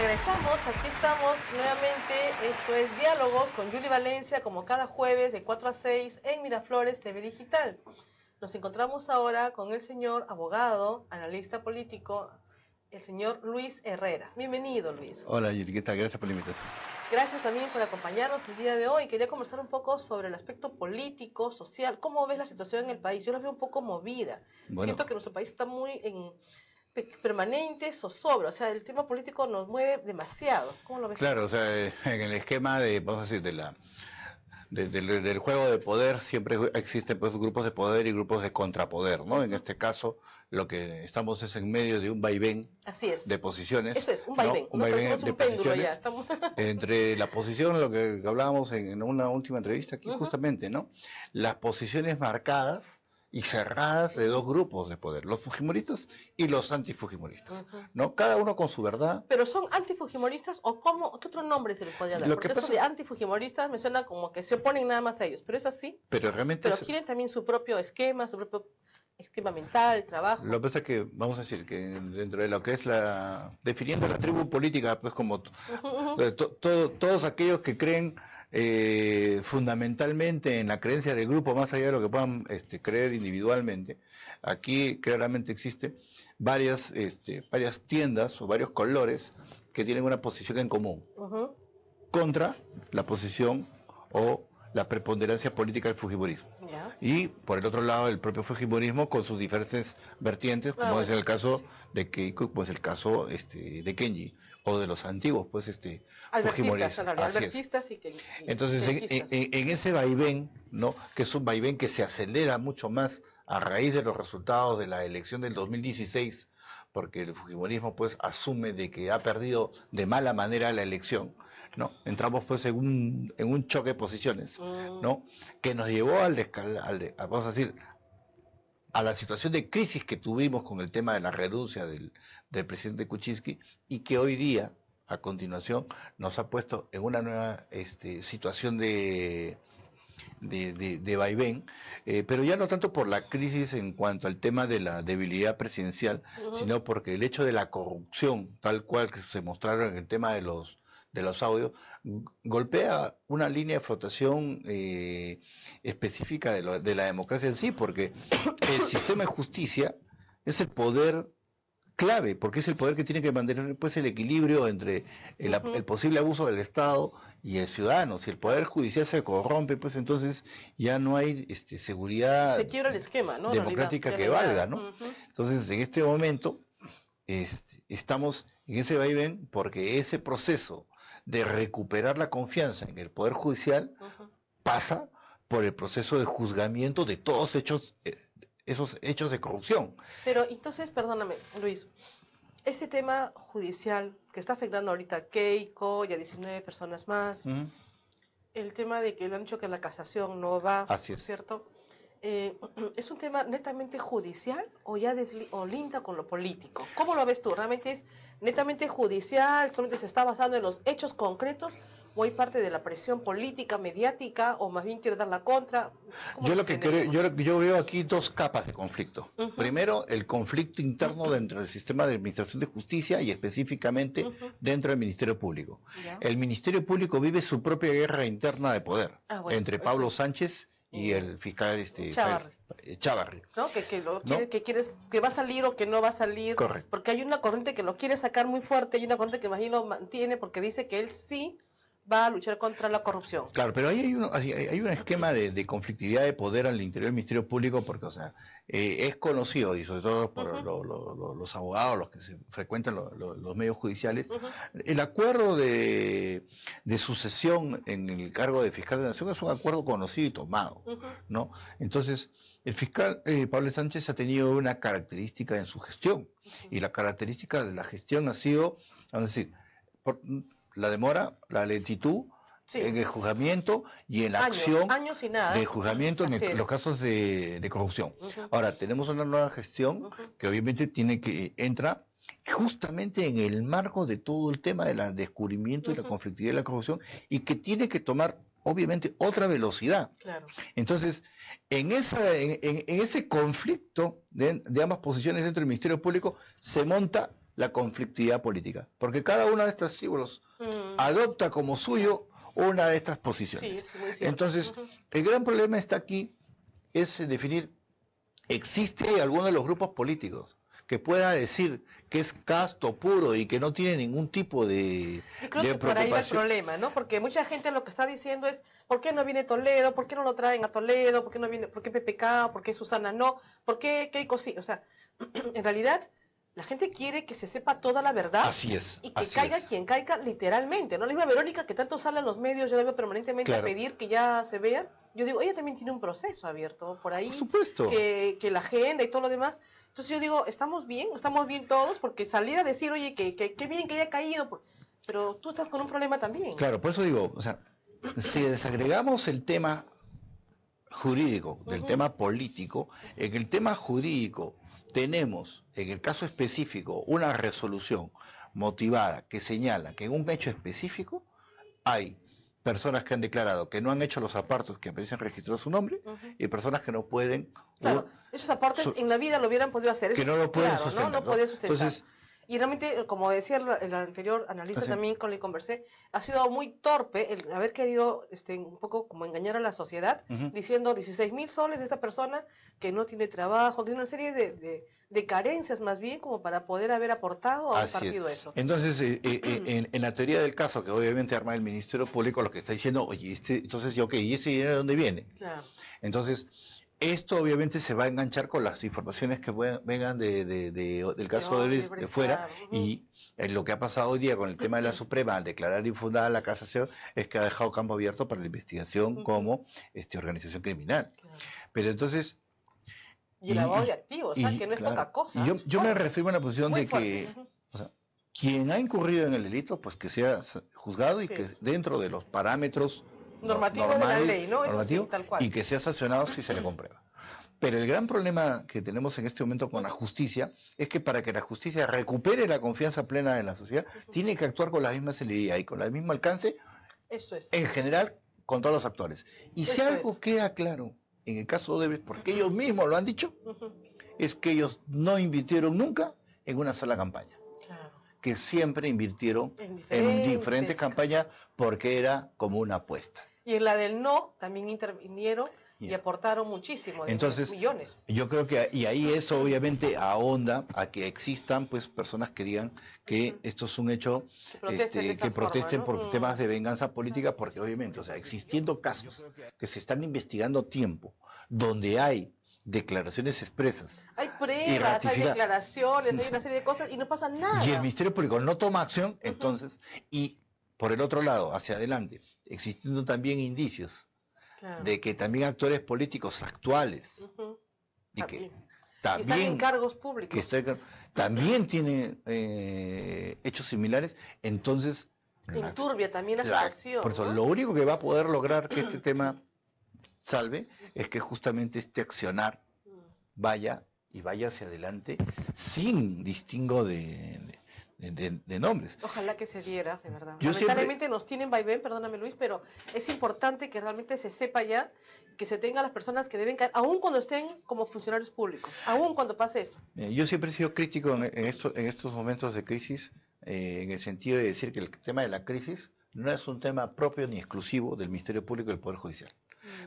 Regresamos, aquí estamos nuevamente, esto es Diálogos con Yuli Valencia, como cada jueves de 4 a 6 en Miraflores TV Digital. Nos encontramos ahora con el señor abogado, analista político, el señor Luis Herrera. Bienvenido, Luis. Hola, Yuli, ¿qué tal? Gracias por la invitación. Gracias también por acompañarnos el día de hoy. Quería conversar un poco sobre el aspecto político, social. ¿Cómo ves la situación en el país? Yo la veo un poco movida. Bueno. Siento que nuestro país está muy en permanente zozobra, o sea, el tema político nos mueve demasiado. ¿Cómo lo ves? Claro, o sea, en el esquema de, vamos a decir, del juego de poder siempre existen pues grupos de poder y grupos de contrapoder, ¿no? En este caso, lo que estamos es en medio de un vaivén. Así es. De posiciones. Eso es, un vaivén. ¿no? Un vaivén es un de péndulo posiciones ya. Estamos... entre la posición, lo que hablábamos en una última entrevista aquí, justamente, ¿no? Las posiciones marcadas y cerradas de dos grupos de poder, los fujimoristas y los antifujimoristas, ¿no? Cada uno con su verdad. ¿Pero son antifujimoristas o qué otro nombre se les podría dar? Porque eso de antifujimoristas me suena como que se oponen nada más a ellos, pero es así. Pero realmente... Pero quieren también su propio esquema, su propio esquema mental, trabajo. Lo que pasa es que, vamos a decir, que dentro de lo que es definiendo la tribu política, pues como todos aquellos que creen fundamentalmente en la creencia del grupo, más allá de lo que puedan creer individualmente, aquí claramente existe varias tiendas o varios colores que tienen una posición en común contra la posición o la preponderancia política del fujimorismo. Y por el otro lado el propio fujimorismo con sus diferentes vertientes, como es el caso de Keiko, pues el caso de Kenji, o de los antiguos pues fujimoristas. Albertistas y entonces en ese vaivén, ¿no? Que es un vaivén que se acelera mucho más a raíz de los resultados de la elección del 2016, porque el fujimorismo pues asume de que ha perdido de mala manera la elección, ¿no? Entramos pues en un choque de posiciones, ¿no? Que nos llevó vamos a decir, a la situación de crisis que tuvimos con el tema de la renuncia del presidente Kuczynski, y que hoy día, a continuación, nos ha puesto en una nueva situación de vaivén, pero ya no tanto por la crisis en cuanto al tema de la debilidad presidencial, sino porque el hecho de la corrupción, tal cual que se mostraron en el tema de los audios, golpea una línea de flotación específica de la democracia en sí, porque el sistema de justicia es el poder clave, porque es el poder que tiene que mantener pues el equilibrio entre el posible abuso del Estado y el ciudadano. Si el poder judicial se corrompe, pues entonces ya no hay seguridad, se quiebra el esquema, ¿no? democrática que valga, ¿no? Entonces en este momento estamos en ese vaivén porque ese proceso de recuperar la confianza en el Poder Judicial pasa por el proceso de juzgamiento de todos esos hechos de corrupción. Pero entonces, perdóname, Luis, ese tema judicial que está afectando ahorita a Keiko y a 19 personas más, el tema de que le han dicho que la casación no va, así es, ¿cierto? ¿Es un tema netamente judicial o ya linda con lo político? ¿Cómo lo ves tú? ¿Realmente es netamente judicial? ¿Solamente se está basando en los hechos concretos? ¿O hay parte de la presión política, mediática? ¿O más bien quiere dar la contra? Yo veo aquí dos capas de conflicto. Primero, el conflicto interno dentro del sistema de administración de justicia y específicamente dentro del Ministerio Público. El Ministerio Público vive su propia guerra interna de poder entre Pablo Sánchez y el fiscal Chávarri, ¿no? Que va a salir o que no va a salir. Correcto. Porque hay una corriente que lo quiere sacar muy fuerte y una corriente que más bien lo mantiene porque dice que él sí va a luchar contra la corrupción. Claro, pero ahí hay un esquema de conflictividad de poder al interior del Ministerio Público, porque, o sea, es conocido, y sobre todo por los abogados, los que se frecuentan los medios judiciales, el acuerdo de sucesión en el cargo de fiscal de la Nación es un acuerdo conocido y tomado, ¿no? Entonces, el fiscal Pablo Sánchez ha tenido una característica en su gestión, y la característica de la gestión ha sido, vamos a decir, la demora, la lentitud en el juzgamiento y en la acción y nada. del juzgamiento en los casos de corrupción. Ahora, tenemos una nueva gestión que obviamente entra justamente en el marco de todo el tema del descubrimiento y la conflictividad de la corrupción, y que tiene que tomar obviamente otra velocidad. Claro. Entonces, en ese conflicto de ambas posiciones dentro del Ministerio Público se monta la conflictividad política, porque cada uno de estos símbolos adopta como suyo una de estas posiciones. Sí, es muy cierto. Entonces, el gran problema está aquí, es definir, ¿existe alguno de los grupos políticos que pueda decir que es casto puro y que no tiene ningún tipo de Yo creo que por ahí va el problema, ¿no? Porque mucha gente lo que está diciendo es, ¿por qué no viene Toledo? ¿Por qué no lo traen a Toledo? ¿Por qué no viene? ¿Por qué PPK? ¿Por qué Susana no? ¿Por qué hay cositas? O sea, en realidad la gente quiere que se sepa toda la verdad. Así es. Y que caiga quien caiga literalmente, ¿no? La misma Verónica que tanto sale en los medios, yo la veo permanentemente a pedir que ya se vean. Yo digo, ella también tiene un proceso abierto por ahí. Por supuesto. Que la agenda y todo lo demás. Entonces yo digo, estamos bien todos, porque salir a decir, oye, que bien que haya caído, pero tú estás con un problema también. Claro, por eso digo, o sea, si desagregamos el tema jurídico del tema político, en el tema jurídico tenemos, en el caso específico, una resolución motivada que señala que en un hecho específico hay personas que han declarado que no han hecho los apartes que aparecen registrados su nombre y personas que no pueden... Claro, esos apartes en la vida lo hubieran podido hacer. Que no lo pueden sustentar. No podían sustentar. Entonces, y realmente, como decía el anterior analista también con el que conversé, ha sido muy torpe el haber querido un poco como engañar a la sociedad, diciendo 16.000 soles de esta persona que no tiene trabajo, tiene una serie de carencias más bien como para poder haber aportado a un partido eso. Entonces, en la teoría del caso, que obviamente arma el Ministerio Público, lo que está diciendo, oye, entonces, ¿y ese dinero de dónde viene? Claro. Entonces, esto obviamente se va a enganchar con las informaciones que vengan del caso de fuera, y lo que ha pasado hoy día con el tema de la Suprema al declarar infundada la casación es que ha dejado campo abierto para la investigación como organización criminal. Claro. Pero entonces... Y el lavado de activos, que no es poca cosa. Yo me refiero a una posición de que quien ha incurrido en el delito, pues que sea juzgado y que dentro de los parámetros normativo de la ley, ¿no? Normativo, sí, tal cual. Y que sea sancionado si se le comprueba. Pero el gran problema que tenemos en este momento con la justicia es que para que la justicia recupere la confianza plena de la sociedad, tiene que actuar con la misma celeridad y con el mismo alcance, en general, con todos los actores. Y si algo queda claro en el caso de Odebrecht, porque ellos mismos lo han dicho, es que ellos no invirtieron nunca en una sola campaña. Que siempre invirtieron en diferentes campañas porque era como una apuesta. Y en la del no también intervinieron y aportaron muchísimo, entonces, millones. Yo creo que y ahí eso obviamente ahonda a que existan pues personas que digan que esto es un hecho que protesten por temas de venganza política, porque obviamente, o sea, existiendo casos que se están investigando tiempo, donde hay declaraciones expresas. Hay pruebas, hay declaraciones, hay una serie de cosas y no pasa nada. Y el Ministerio Público no toma acción, entonces, y por el otro lado, hacia adelante, existiendo también indicios de que también actores políticos actuales y que también están en cargos públicos, también tienen hechos similares, entonces enturbia también la situación. Por eso, lo único que va a poder lograr que este tema salve es que justamente este accionar vaya hacia adelante sin distingo de nombres. Ojalá que se diera, de verdad. Yo lamentablemente nos tienen vaivén, perdóname Luis, pero es importante que realmente se sepa ya, que se tenga las personas que deben caer, aun cuando estén como funcionarios públicos, aun cuando pase eso. Yo siempre he sido crítico en estos momentos de crisis, en el sentido de decir que el tema de la crisis no es un tema propio ni exclusivo del Ministerio Público y del Poder Judicial.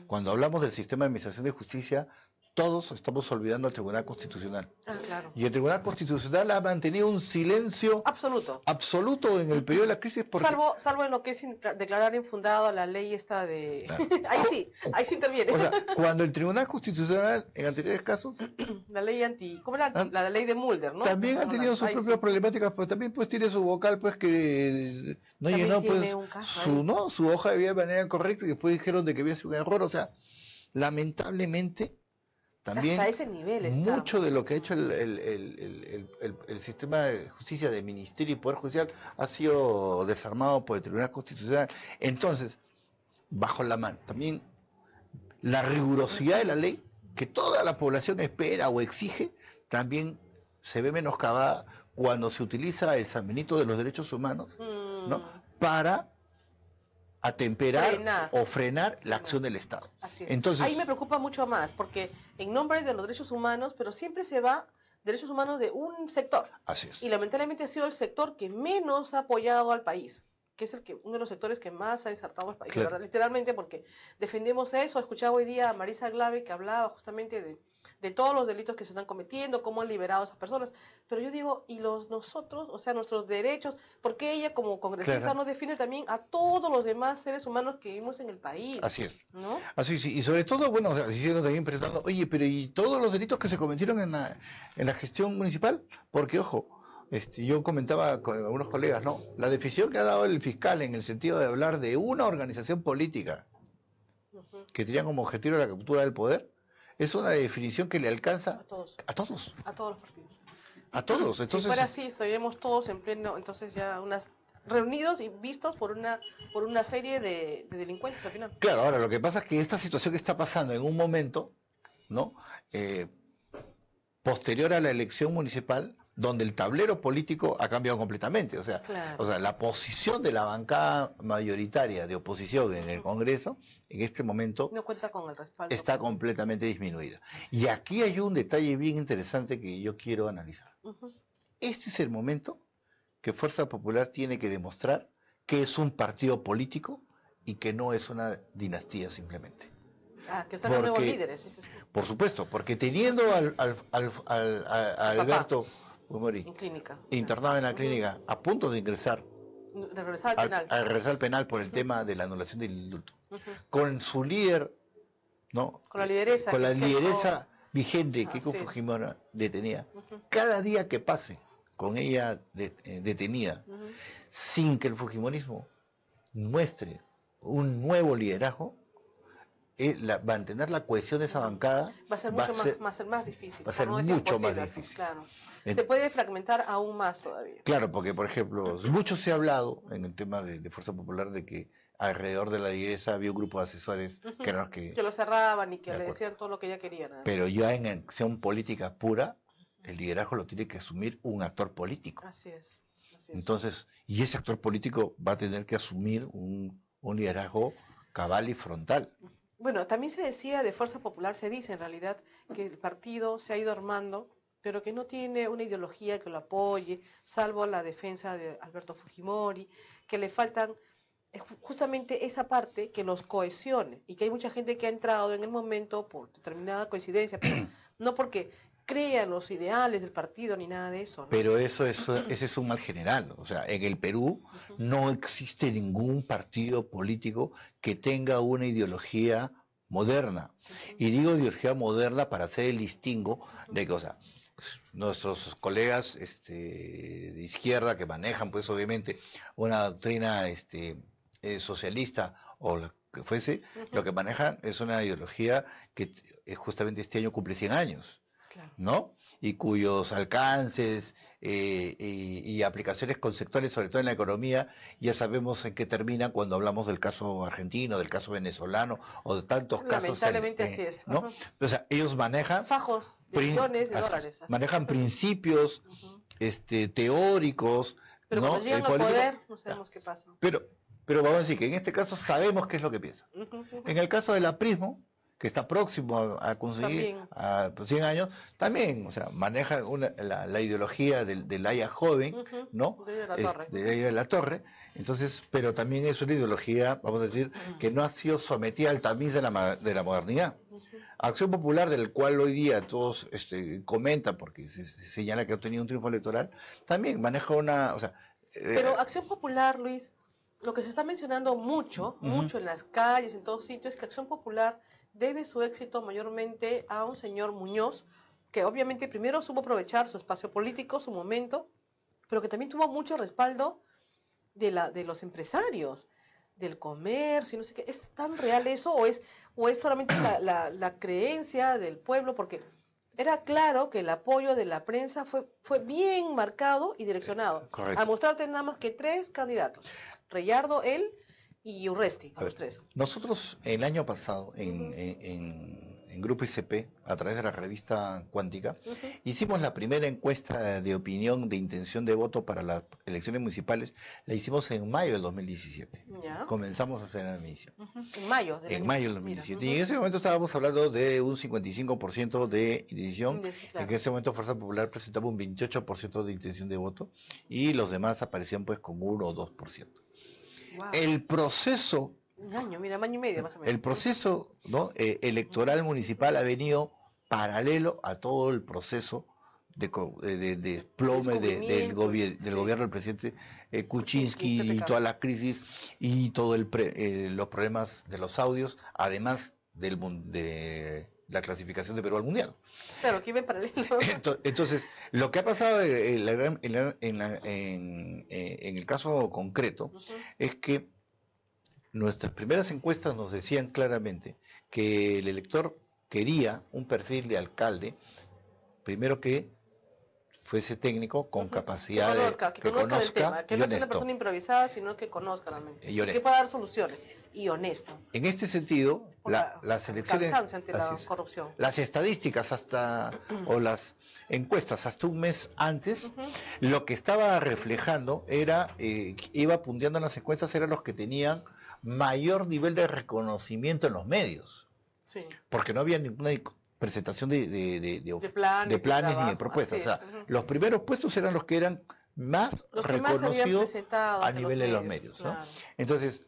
Cuando hablamos del sistema de administración de justicia, todos estamos olvidando al Tribunal Constitucional. Claro. Y el Tribunal Constitucional ha mantenido un silencio absoluto en el periodo de la crisis. Porque... Salvo en lo que es declarar infundado la ley esta de... Claro. ahí sí interviene. O sea, cuando el Tribunal Constitucional, en anteriores casos... la ley ¿cómo era? La ley de Mulder, ¿no? También ha tenido sus propias problemáticas, pero también pues tiene su vocal, pues que no llenó pues su hoja de vida de manera correcta y después dijeron de que había sido un error. O sea, lamentablemente... También hasta ese nivel mucho de lo que ha hecho el sistema de justicia de Ministerio y Poder Judicial ha sido desarmado por el Tribunal Constitucional. Entonces, bajo la mano, también la rigurosidad de la ley, que toda la población espera o exige, también se ve menoscabada cuando se utiliza el San Benito de los derechos humanos, ¿no? Para atemperar o frenar la acción del Estado. Así es. Entonces, ahí me preocupa mucho más, porque en nombre de los derechos humanos, pero siempre se va derechos humanos de un sector. Así es. Y lamentablemente ha sido el sector que menos ha apoyado al país, que es uno de los sectores que más ha desertado al país, Claro. ¿verdad? Literalmente, porque defendemos eso. Escuchaba hoy día a Marisa Glave, que hablaba justamente de todos los delitos que se están cometiendo, cómo han liberado a esas personas. Pero yo digo, ¿y nosotros, o sea, nuestros derechos? ¿Por qué ella como congresista Claro. no defiende también a todos los demás seres humanos que vivimos en el país? Así es. ¿No? Así sí, y sobre todo, bueno, o sea, diciendo también, preguntando, oye, pero ¿y todos los delitos que se cometieron en la gestión municipal? Porque, ojo, yo comentaba con algunos colegas, ¿no? La definición que ha dado el fiscal en el sentido de hablar de una organización política Ujú. que tenía como objetivo la captura del poder, es una definición que le alcanza A todos, a todos, a todos los partidos. a todos. Entonces, Si fuera así, estaríamos todos en pleno, entonces ya reunidos y vistos por una serie de delincuentes al final. claro, ahora lo que pasa es que esta situación que está pasando en un momento, ¿no? Posterior a la elección municipal, donde el tablero político ha cambiado completamente. Claro. O sea, la posición de la bancada mayoritaria de oposición en el Congreso, en este momento, No cuenta con el respaldo. está completamente disminuida. Y aquí hay un detalle bien interesante que yo quiero analizar. Ujú. Este es el momento que Fuerza Popular tiene que demostrar que es un partido político y que no es una dinastía simplemente. Que están los nuevos Porque- líderes. Dices tú, Por supuesto, porque teniendo a Alberto Fujimori en clínica. internado en la clínica a punto de ingresar De regresar al penal. al regresar al penal por el tema de la anulación del indulto, Ujú. con su líder, ¿no? Con la lideresa. Con que la es Keiko. lideresa vigente, Keiko Así es. Fujimori detenida, Ujú. cada día que pase con ella detenida, Ujú. sin que el Fujimorismo muestre un nuevo liderazgo, mantener la cohesión de esa bancada Va a ser va a mucho ser- más difícil. va a ser por no decir mucho más imposible, difícil. Claro. En- Se puede fragmentar aún más todavía. Claro, porque por ejemplo, mucho se ha hablado en el tema de Fuerza Popular de que alrededor de la lideresa había un grupo de asesores Ujú. que eran los que... Que lo cerraban y que De le acuerdo. decían todo lo que ella quería. nada más. Pero ya en acción política pura, el liderazgo lo tiene que asumir un actor político. Así es. Así es. Entonces, y ese actor político va a tener que asumir un liderazgo cabal y frontal. Bueno, también se decía de Fuerza Popular, se dice en realidad que el partido se ha ido armando, pero que no tiene una ideología que lo apoye, salvo la defensa de Alberto Fujimori, que le faltan justamente esa parte que los cohesione y que hay mucha gente que ha entrado en el momento por determinada coincidencia, pero no porque crean los ideales del partido ni nada de eso, ¿no? Pero ese es un mal general. O sea, en el Perú no existe ningún partido político que tenga una ideología moderna. Y digo ideología moderna para hacer el distingo de que, o sea, nuestros colegas de izquierda que manejan, pues obviamente, una doctrina socialista o la que fuese, lo que manejan es una ideología que justamente este año cumple 100 años. Claro. ¿No? Y cuyos alcances y aplicaciones conceptuales, sobre todo en la economía, ya sabemos en qué terminan cuando hablamos del caso argentino, del caso venezolano o de tantos casos. Lamentablemente así es. ¿No? Ajá. O sea, ellos manejan, Fajos de millones de así, dólares. así. manejan principios Ujú. teóricos, Pero ¿no? cuando llegan al político, poder, no sabemos qué pasa. pero vamos a decir que en este caso sabemos qué es lo que piensan. Ujú, ujú. En el caso del aprismo, que está próximo a conseguir También. a 100 años, también, o sea, maneja la ideología del Haya joven, Ujú. ¿no? De la Torre. De Haya de la Torre, entonces, pero también es una ideología, vamos a decir, que no ha sido sometida al tamiz de la modernidad. Ujú. Acción Popular, del cual hoy día todos comentan, porque se señala que ha tenido un triunfo electoral, también maneja una, o sea... Pero Acción Popular, Luis, lo que se está mencionando mucho, Ujú. mucho en las calles, en todos sitios, es que Acción Popular debe su éxito mayormente a un señor Muñoz, que obviamente primero supo aprovechar su espacio político, su momento, pero que también tuvo mucho respaldo de los empresarios, del comercio, y no sé qué. ¿Es tan real eso o es solamente la creencia del pueblo? Porque era claro que el apoyo de la prensa fue bien marcado y direccionado. Correcto. A mostrarte nada más que 3 candidatos. Reyardo, él y Urresti, A a los ver, 3. Nosotros el año pasado, en en Grupo ICP, a través de la revista Cuántica, hicimos la primera encuesta de opinión de intención de voto para las elecciones municipales, la hicimos en mayo del 2017. Ya. Comenzamos a hacer la medición. En mayo del En año. mayo del 2017. Y en ese momento estábamos hablando de un 55% de intención. Claro. En ese momento Fuerza Popular presentaba un 28% de intención de voto y los demás aparecían pues con 1 o 2%. Wow. El proceso, Un año, mira, año y medio más o menos. el proceso, ¿no? Electoral municipal ha venido paralelo a todo el proceso de desplome del Descubrimiento, gobierno del presidente Kuczynski y PPK. toda la crisis y todo los problemas de los audios, además de la clasificación de Perú al Mundial. Claro, aquí ven paralelo. Entonces, lo que ha pasado en el caso concreto es que nuestras primeras encuestas nos decían claramente que el elector quería un perfil de alcalde, primero que fuese técnico, con capacidad que conozca del tema, que y no sea una honesto. persona improvisada, sino que conozca realmente. Y honesto. Que pueda dar soluciones. Y honesto. En este sentido, Por las elecciones, cansancio ante la así es, corrupción. las estadísticas o las encuestas hasta un mes antes, lo que estaba reflejando era, iba punteando en las encuestas, eran los que tenían mayor nivel de reconocimiento en los medios, Sí. porque no había ninguna presentación de planes ni de trabajo, propuestas. así O sea, es, los primeros puestos eran los que eran más Los que más se habían reconocidos presentado a ante nivel de los medios, ¿no? claro. Entonces,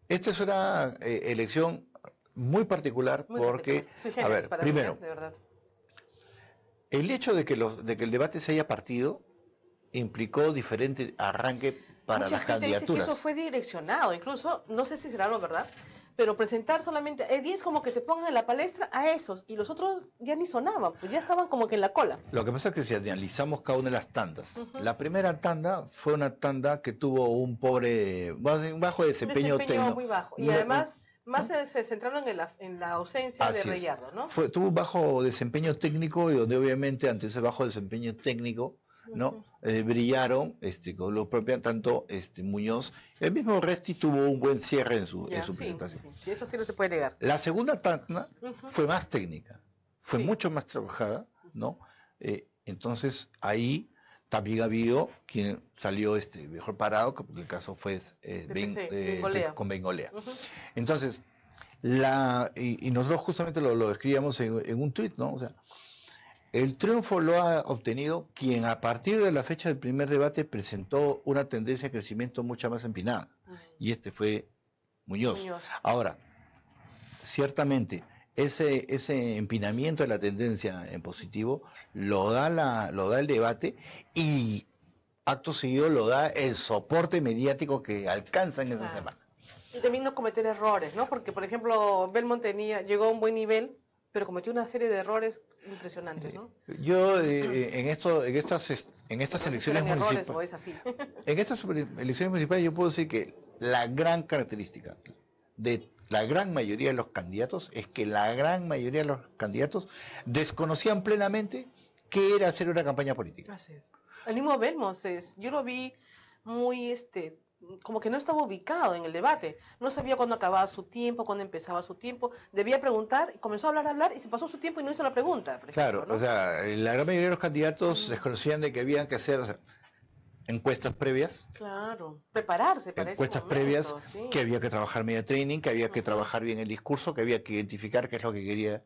esta es una elección muy particular Muy porque, particular. Sui a generis ver, para mí, primero, de verdad. el hecho de que el debate se haya partido implicó diferente arranque para Mucha las gente dice que candidaturas. eso fue direccionado, incluso, no sé si será lo verdad, pero presentar solamente 10 como que te pongan en la palestra a esos, y los otros ya ni sonaban, pues ya estaban como que en la cola. Lo que pasa es que si analizamos cada una de las tandas, la primera tanda fue una tanda que tuvo un bajo desempeño técnico. Muy bajo, y No, además más se centraron en la ausencia de Así es. Reyardo, ¿no? Tuvo un bajo desempeño técnico y donde obviamente ante ese bajo desempeño técnico, ¿no? Brillaron con lo propio tanto Muñoz. El mismo Resti tuvo un buen cierre en su Ya, sí, presentación. sí, eso sí no se puede negar. La segunda tanda fue más técnica, fue Sí. mucho más trabajada, ¿no? Entonces ahí también ha habido quien salió mejor parado, que el caso fue Bengolea. con Bengolea. Ujú. Entonces, y nosotros justamente lo escribíamos en un tuit, ¿no? O sea, el triunfo lo ha obtenido quien a partir de la fecha del primer debate presentó una tendencia de crecimiento mucho más empinada, y fue Muñoz. Ahora, ciertamente, ese empinamiento de la tendencia en positivo lo da el debate y acto seguido lo da el soporte mediático que alcanza en esa semana. Y también no cometer errores, ¿no? Porque, por ejemplo, Belmont llegó a un buen nivel, pero cometió una serie de errores impresionantes, ¿no? Yo en estas elecciones municipales, ¿O es así? en estas elecciones municipales yo puedo decir que la gran característica de la gran mayoría de los candidatos es que la gran mayoría de los candidatos desconocían plenamente qué era hacer una campaña política. Así es. El mismo Belmont, yo lo vi muy, como que no estaba ubicado en el debate. No sabía cuándo acababa su tiempo, cuándo empezaba su tiempo. Debía preguntar, y comenzó a hablar, y se pasó su tiempo y no hizo la pregunta. Por Claro, ejemplo, ¿no? o sea, la gran mayoría de los candidatos desconocían de que habían que hacer, o sea, encuestas previas. Claro, prepararse para encuestas ese previas, momento, sí. que había que trabajar media training, que había que trabajar bien el discurso, que había que identificar qué es lo que quería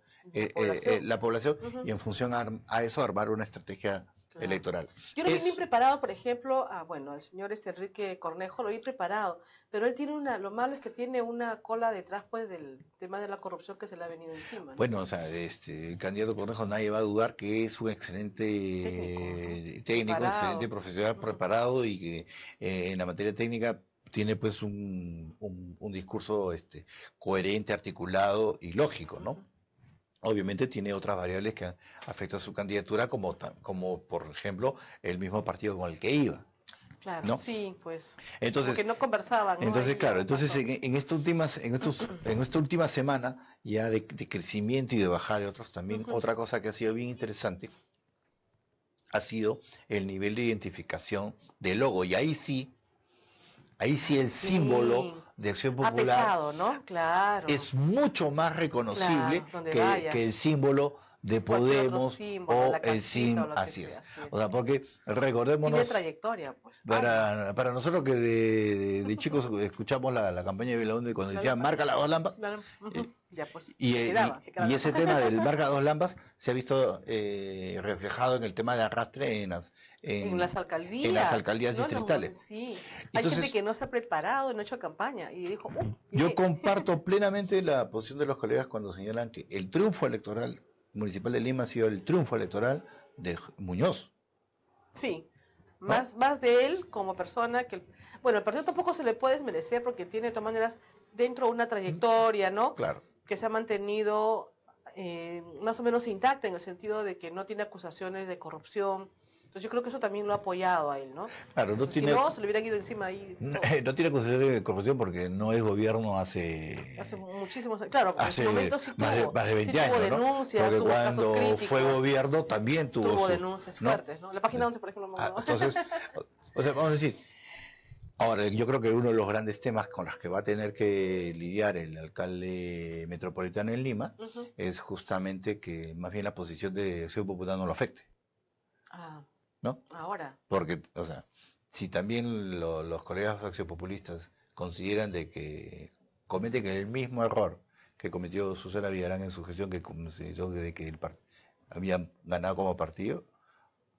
la población y en función a eso armar una estrategia electoral. Yo lo vi bien preparado, por ejemplo, al señor Enrique Cornejo lo vi preparado, pero él tiene lo malo es que tiene una cola detrás pues del tema de la corrupción que se le ha venido encima, ¿no? Bueno, o sea, el candidato Cornejo nadie va a dudar que es un excelente técnico excelente profesional preparado y que en la materia técnica tiene pues un discurso coherente, articulado y lógico, ¿no? Obviamente tiene otras variables que afectan su candidatura, como por ejemplo el mismo partido con el que iba. Claro, ¿no? sí, pues. Entonces, porque no conversaban, ¿no? Entonces, ahí claro, entonces en esta última semana ya de crecimiento y de bajar de otros también, otra cosa que ha sido bien interesante ha sido el nivel de identificación del logo. Y ahí sí ahí sí el Sí. símbolo de Acción Ha Popular pesado, ¿no? Claro. es mucho más reconocible Claro, donde que, vayas. que el símbolo de Cualquier otro Podemos símbolo, o la el casita o SIM, lo que así sea, es. así es. O sea, porque Tiene recordémonos, trayectoria, pues. para nosotros que de chicos escuchamos la campaña de Belaunde cuando Claro, decía marca las dos lámparas, claro. eh, Ya, pues. y, te eh, quedaba, te y quedaba. ese tema del marca dos lámparas se ha visto reflejado en el tema del arrastre En las alcaldías. en las alcaldías ¿no? distritales. Sí. Hay Entonces, gente que no se ha preparado, no ha hecho campaña y dijo, yo comparto plenamente la posición de los colegas cuando señalan que el triunfo electoral municipal de Lima ha sido el triunfo electoral de Muñoz. sí, ¿no? más de él como persona que... Bueno, el partido tampoco se le puede desmerecer porque tiene de todas maneras dentro una trayectoria, ¿no? Claro. Que se ha mantenido más o menos intacta en el sentido de que no tiene acusaciones de corrupción. Entonces yo creo que eso también lo ha apoyado a él, ¿no? Claro, no Si tiene, no, se le hubieran ido encima ahí no tiene acusación de corrupción porque no es gobierno hace muchísimos años. Claro, en hace su momento sí más tuvo, de 20 sí tuvo años, ¿no? denuncias, Porque tuvo casos cuando críticos, fue gobierno también tuvo denuncias ¿no? fuertes, ¿no? La página 11, por ejemplo, Entonces, o sea, vamos a decir, ahora yo creo que uno de los grandes temas con los que va a tener que lidiar el alcalde metropolitano en Lima Ujú. es justamente que más bien la posición de Acción Popular no lo afecte, Ah, ¿no? ahora. Porque, o sea, si también los colegas accionpopulistas consideran de que cometen el mismo error que cometió Susana Villarán en su gestión, que consideró de que habían ganado como partido,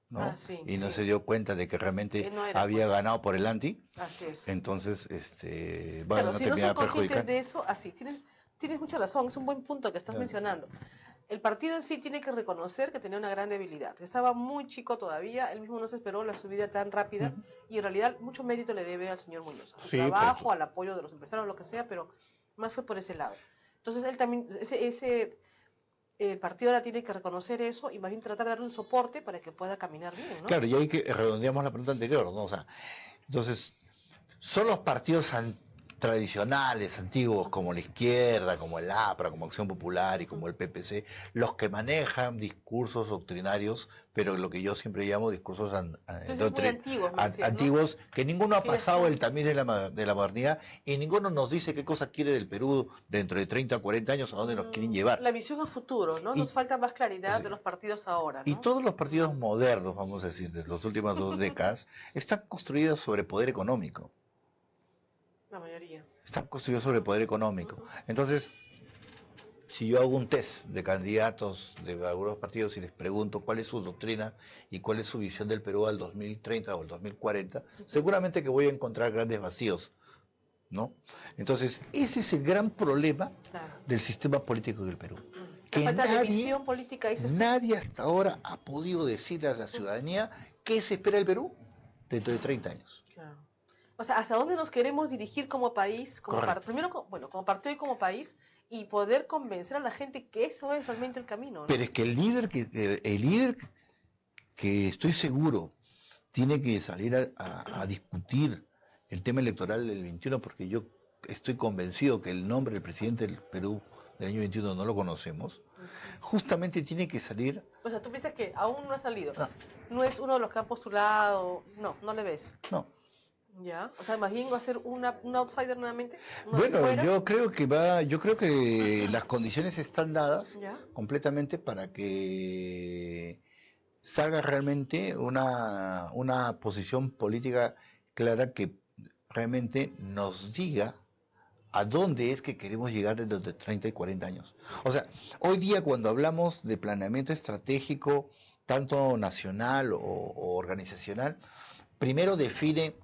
¿no? Sí, Y no sí. se dio cuenta de que realmente No era, había pues. ganado por el anti, Así es. entonces, Claro, bueno, no si no termina son conscientes perjudicando. de eso, así, tienes mucha razón, es un buen punto que estás Claro. mencionando. El partido en sí tiene que reconocer que tenía una gran debilidad. Estaba muy chico todavía, él mismo no se esperó la subida tan rápida Ujú. y en realidad mucho mérito le debe al señor Muñoz. A su Sí, trabajo, pues. al apoyo de los empresarios, lo que sea, pero más fue por ese lado. Entonces él también, el partido ahora tiene que reconocer eso y más bien tratar de darle un soporte para que pueda caminar bien, ¿no? Claro, y ahí que redondeamos la pregunta anterior, ¿no? O sea, entonces, son los partidos tradicionales, antiguos, como la izquierda, como el APRA, como Acción Popular y como el PPC, los que manejan discursos doctrinarios, pero lo que yo siempre llamo discursos Entonces muy antiguos, me decías, ¿no? antiguos, que ninguno ha Que ya pasado están- el tamiz de la modernidad y ninguno nos dice qué cosa quiere del Perú dentro de 30 o 40 años, a dónde nos quieren llevar. La visión a futuro, ¿no? Y- Nos falta más claridad sí. de los partidos ahora, Y ¿no? todos los partidos modernos, vamos a decir, de las últimas 2 décadas, están construidos sobre poder económico. La mayoría. Están construidos sobre poder económico. Entonces, si yo hago un test de candidatos de algunos partidos y les pregunto cuál es su doctrina y cuál es su visión del Perú al 2030 o al 2040, seguramente que voy a encontrar grandes vacíos, ¿no? Entonces, ese es el gran problema Claro. del sistema político del Perú. La Que falta de nadie- visión política, dices tú. Nadie hasta ahora ha podido decirle a la ciudadanía qué se espera del Perú dentro de 30 años. Claro. O sea, ¿hacia dónde nos queremos dirigir como país? Correcto. Primero, como partido y como país, y poder convencer a la gente que eso es realmente el camino, ¿no? Pero es que el líder que estoy seguro tiene que salir a discutir el tema electoral del 21, porque yo estoy convencido que el nombre del presidente del Perú del año 21 no lo conocemos, justamente tiene que salir. O sea, tú piensas que aún no ha salido. No. No es uno de los que han postulado. No le ves. No. ¿Ya? O sea, más bien va a ser un outsider nuevamente. uno de Bueno, fuera. yo creo que las condiciones están dadas ¿Ya? completamente para que salga realmente una posición política clara que realmente nos diga a dónde es que queremos llegar dentro de 30 y 40 años. O sea, hoy día cuando hablamos de planeamiento estratégico, tanto nacional o organizacional, primero define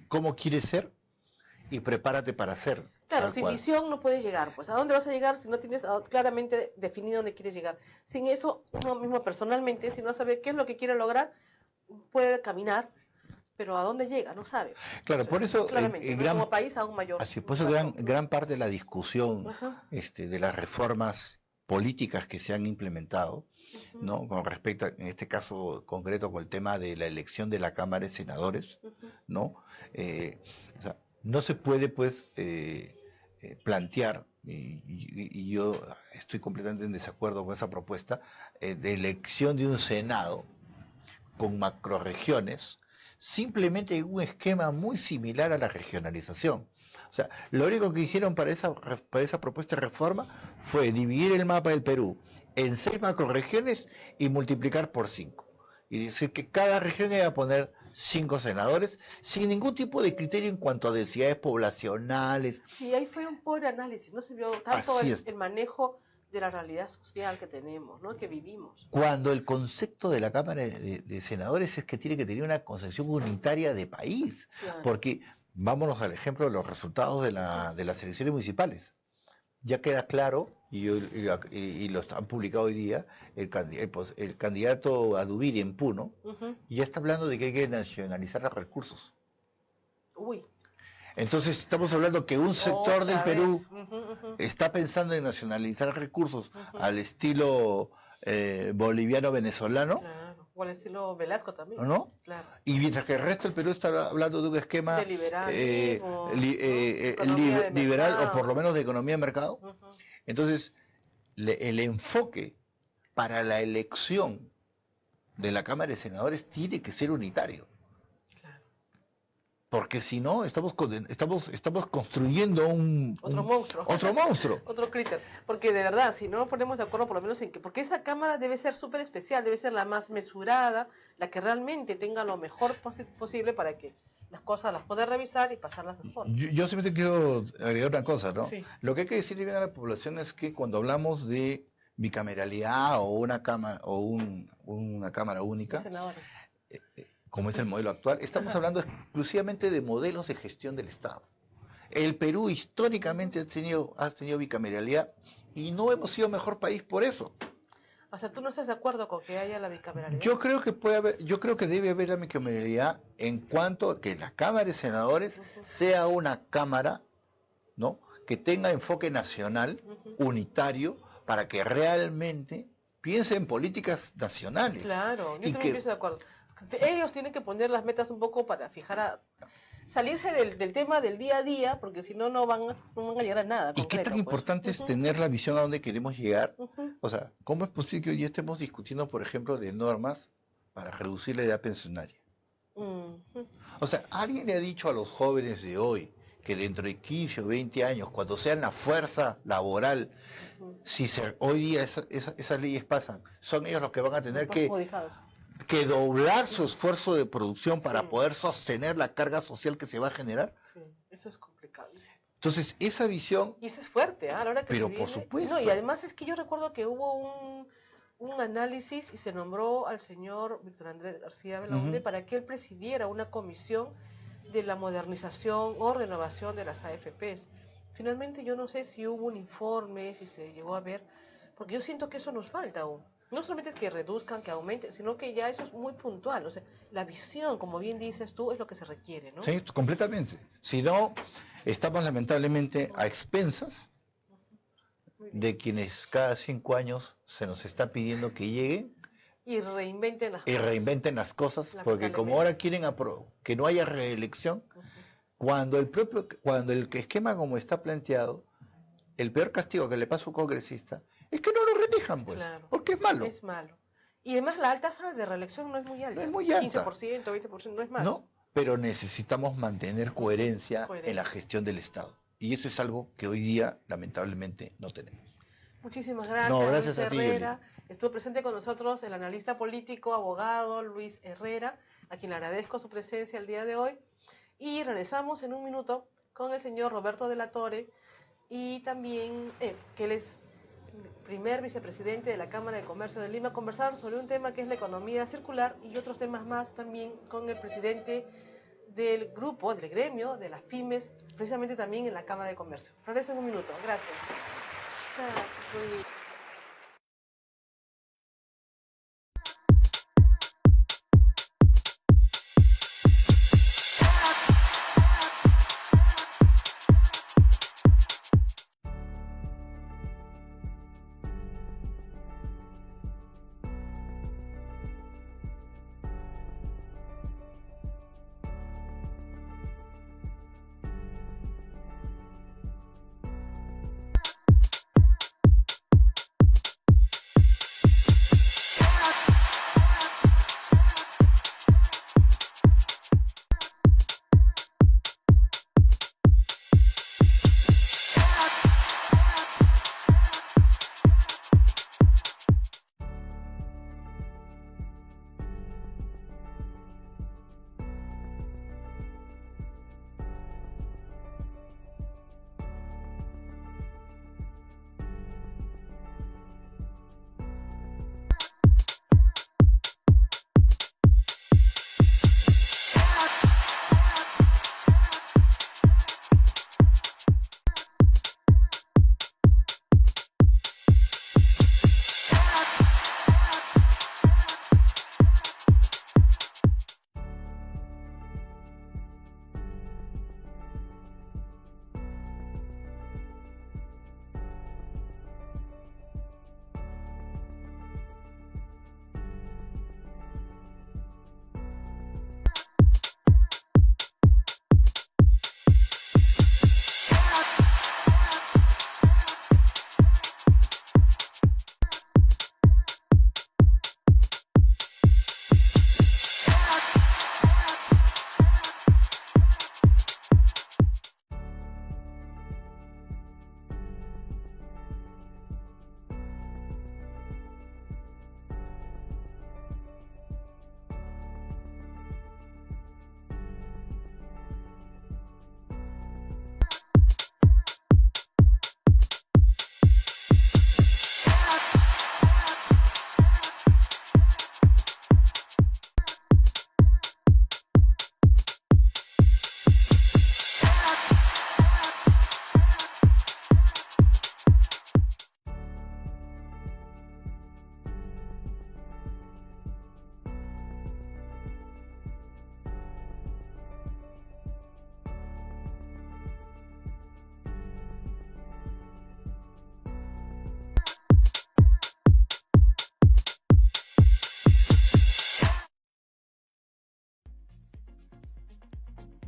cómo quieres ser y prepárate para ser. Claro, tal sin cual. visión no puedes llegar. Pues, ¿a dónde vas a llegar si no tienes claramente definido dónde quieres llegar? Sin eso, uno mismo personalmente, si no sabe qué es lo que quiere lograr, puede caminar, pero ¿a dónde llega? No sabe. Claro, por eso claramente, ¿no? Como país aún mayor. así, por eso gran parte de la discusión Ajá. de las reformas políticas que se han implementado, ¿no? Con respecto, en este caso concreto, con el tema de la elección de la Cámara de Senadores, ¿no? O sea, no se puede, pues, plantear, y yo estoy completamente en desacuerdo con esa propuesta, de elección de un Senado con macroregiones, simplemente un esquema muy similar a la regionalización. O sea, lo único que hicieron para esa propuesta de reforma fue dividir el mapa del Perú en 6 macroregiones y multiplicar por 5. Y decir que cada región iba a poner 5 senadores sin ningún tipo de criterio en cuanto a densidades poblacionales. Sí, ahí fue un pobre análisis, no se vio tanto Así es. el manejo de la realidad social que tenemos, ¿no? Que vivimos. Cuando el concepto de la Cámara de Senadores es que tiene que tener una concepción unitaria de país, Claro. porque vámonos al ejemplo de los resultados de las elecciones municipales. Ya queda claro, y lo han publicado hoy día, el candidato a Dubiri en Puno, ya está hablando de que hay que nacionalizar los recursos. Uy. Entonces estamos hablando que un sector Otra del Perú vez. está pensando en nacionalizar recursos al estilo boliviano-venezolano, Claro. O al estilo Velasco también. ¿no? Claro. Y mientras que el resto del Perú está hablando de un esquema De liberalismo, ¿no? Economía de liberal, mercado. o por lo menos de economía de mercado. Ujú. Entonces, el enfoque para la elección de la Cámara de Senadores tiene que ser unitario. Claro. Porque si no, estamos construyendo Otro monstruo. Otro monstruo. Otro críter. Porque de verdad, si no nos ponemos de acuerdo por lo menos en que, porque esa cámara debe ser súper especial, debe ser la más mesurada, la que realmente tenga lo mejor posible para que las cosas las pueda revisar y pasarlas mejor. Yo simplemente quiero agregar una cosa, ¿no? Sí. Lo que hay que decirle bien a la población es que cuando hablamos de bicameralidad o una cámara una cámara única, Senadores. como es el modelo actual, estamos hablando exclusivamente de modelos de gestión del Estado. El Perú históricamente ha tenido bicameralidad y no hemos sido mejor país por eso. O sea, ¿tú no estás de acuerdo con que haya la bicameralidad? Yo creo que debe haber la bicameralidad en cuanto a que la Cámara de Senadores sea una cámara, ¿no?, que tenga enfoque nacional, unitario, para que realmente piense en políticas nacionales. Claro, yo Y también que- estoy de acuerdo. Ellos tienen que poner las metas un poco para salirse del tema del día a día, porque si no, no van a llegar a nada ¿Y qué concreto, tan pues. importante es tener la visión a dónde queremos llegar? Ujú. O sea, ¿cómo es posible que hoy día estemos discutiendo, por ejemplo, de normas para reducir la edad pensionaria? Ujú. O sea, ¿alguien le ha dicho a los jóvenes de hoy que dentro de 15 o 20 años, cuando sean la fuerza laboral, si hoy día esas leyes pasan, son ellos los que van a tener Perjudicados. que doblar su esfuerzo de producción para Sí. poder sostener la carga social que se va a generar? Sí, eso es complicado. Entonces, esa visión, Y eso es fuerte, ¿ah? A la hora que Pero se por viene- supuesto. No, y además es que yo recuerdo que hubo un análisis y se nombró al señor Víctor Andrés García Belaúnde para que él presidiera una comisión de la modernización o renovación de las AFPs. Finalmente yo no sé si hubo un informe, si se llegó a ver, porque yo siento que eso nos falta aún. No solamente es que reduzcan, que aumenten, sino que ya eso es muy puntual. O sea, la visión, como bien dices tú, es lo que se requiere, ¿no? sí, completamente. Si no, estamos lamentablemente a expensas Muy bien. de quienes cada 5 años se nos está pidiendo que lleguen Y reinventen las y cosas. reinventen las cosas, porque Lamentablemente. como ahora quieren que no haya reelección, Ujú. cuando el esquema como está planteado, el peor castigo que le pasa a un congresista es que no lo reelijan, pues, Claro. porque es malo, Es malo. Y además la tasa de reelección no es muy alta. No es muy alta. 15%, 20%, no es más. ¿no? Pero necesitamos mantener coherencia Coherencia. en la gestión del Estado. Y eso es algo que hoy día, lamentablemente, no tenemos. Muchísimas gracias, No, gracias Luis a ti, Herrera. Estuvo presente con nosotros el analista político, abogado Luis Herrera, a quien le agradezco su presencia el día de hoy. Y regresamos en un minuto con el señor Roberto de la Torre y también, que él es primer vicepresidente de la Cámara de Comercio de Lima, conversar sobre un tema que es la economía circular y otros temas más también con el presidente del grupo, del gremio, de las pymes, precisamente también en la Cámara de Comercio. Regreso en un minuto. Gracias. Gracias, Luis.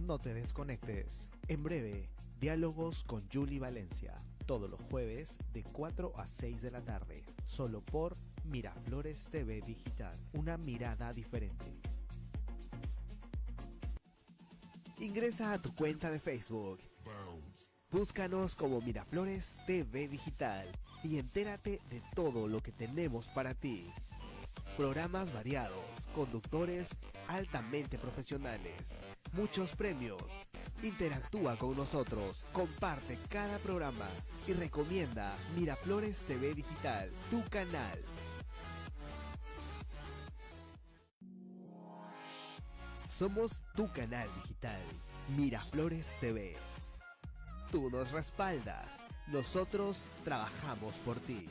No te desconectes. En breve, diálogos con Julie Valencia. Todos los jueves de 4 a 6 de la tarde. Solo por Miraflores TV Digital. Una mirada diferente. Ingresa a tu cuenta de Facebook. Búscanos como Miraflores TV Digital y entérate de todo lo que tenemos para ti. Programas variados, conductores altamente profesionales, muchos premios. Interactúa con nosotros, comparte cada programa y recomienda Miraflores TV Digital, tu canal. Somos tu canal digital, Miraflores TV. Tú nos respaldas, nosotros trabajamos por ti.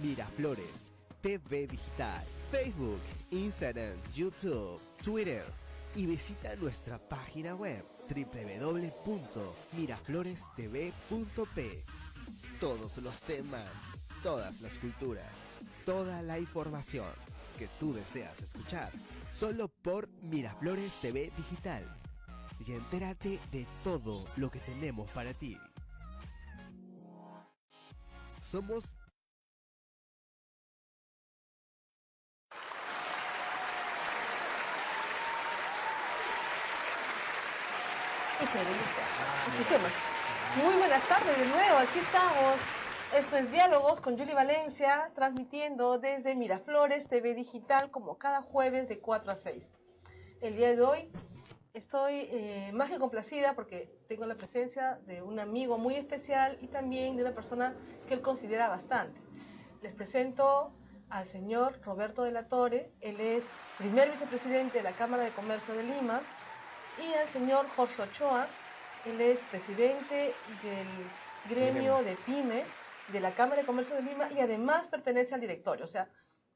Miraflores TV Digital, Facebook, Instagram, YouTube, Twitter y visita nuestra página web www.miraflorestv.p. Todos los temas, todas las culturas, toda la información que tú deseas escuchar, solo por Miraflores TV Digital. Y entérate de todo lo que tenemos para ti. Somos Muy buenas tardes de nuevo, aquí estamos. Esto es Diálogos con Julie Valencia, transmitiendo desde Miraflores TV Digital como cada jueves de 4 a 6. El día de hoy estoy más que complacida porque tengo la presencia de un amigo muy especial y también de una persona que él considera bastante. Les presento al señor Roberto de la Torre. Él es primer vicepresidente de la Cámara de Comercio de Lima, y al señor Jorge Ochoa. Él es presidente del gremio de pymes de la Cámara de Comercio de Lima y además pertenece al directorio. O sea,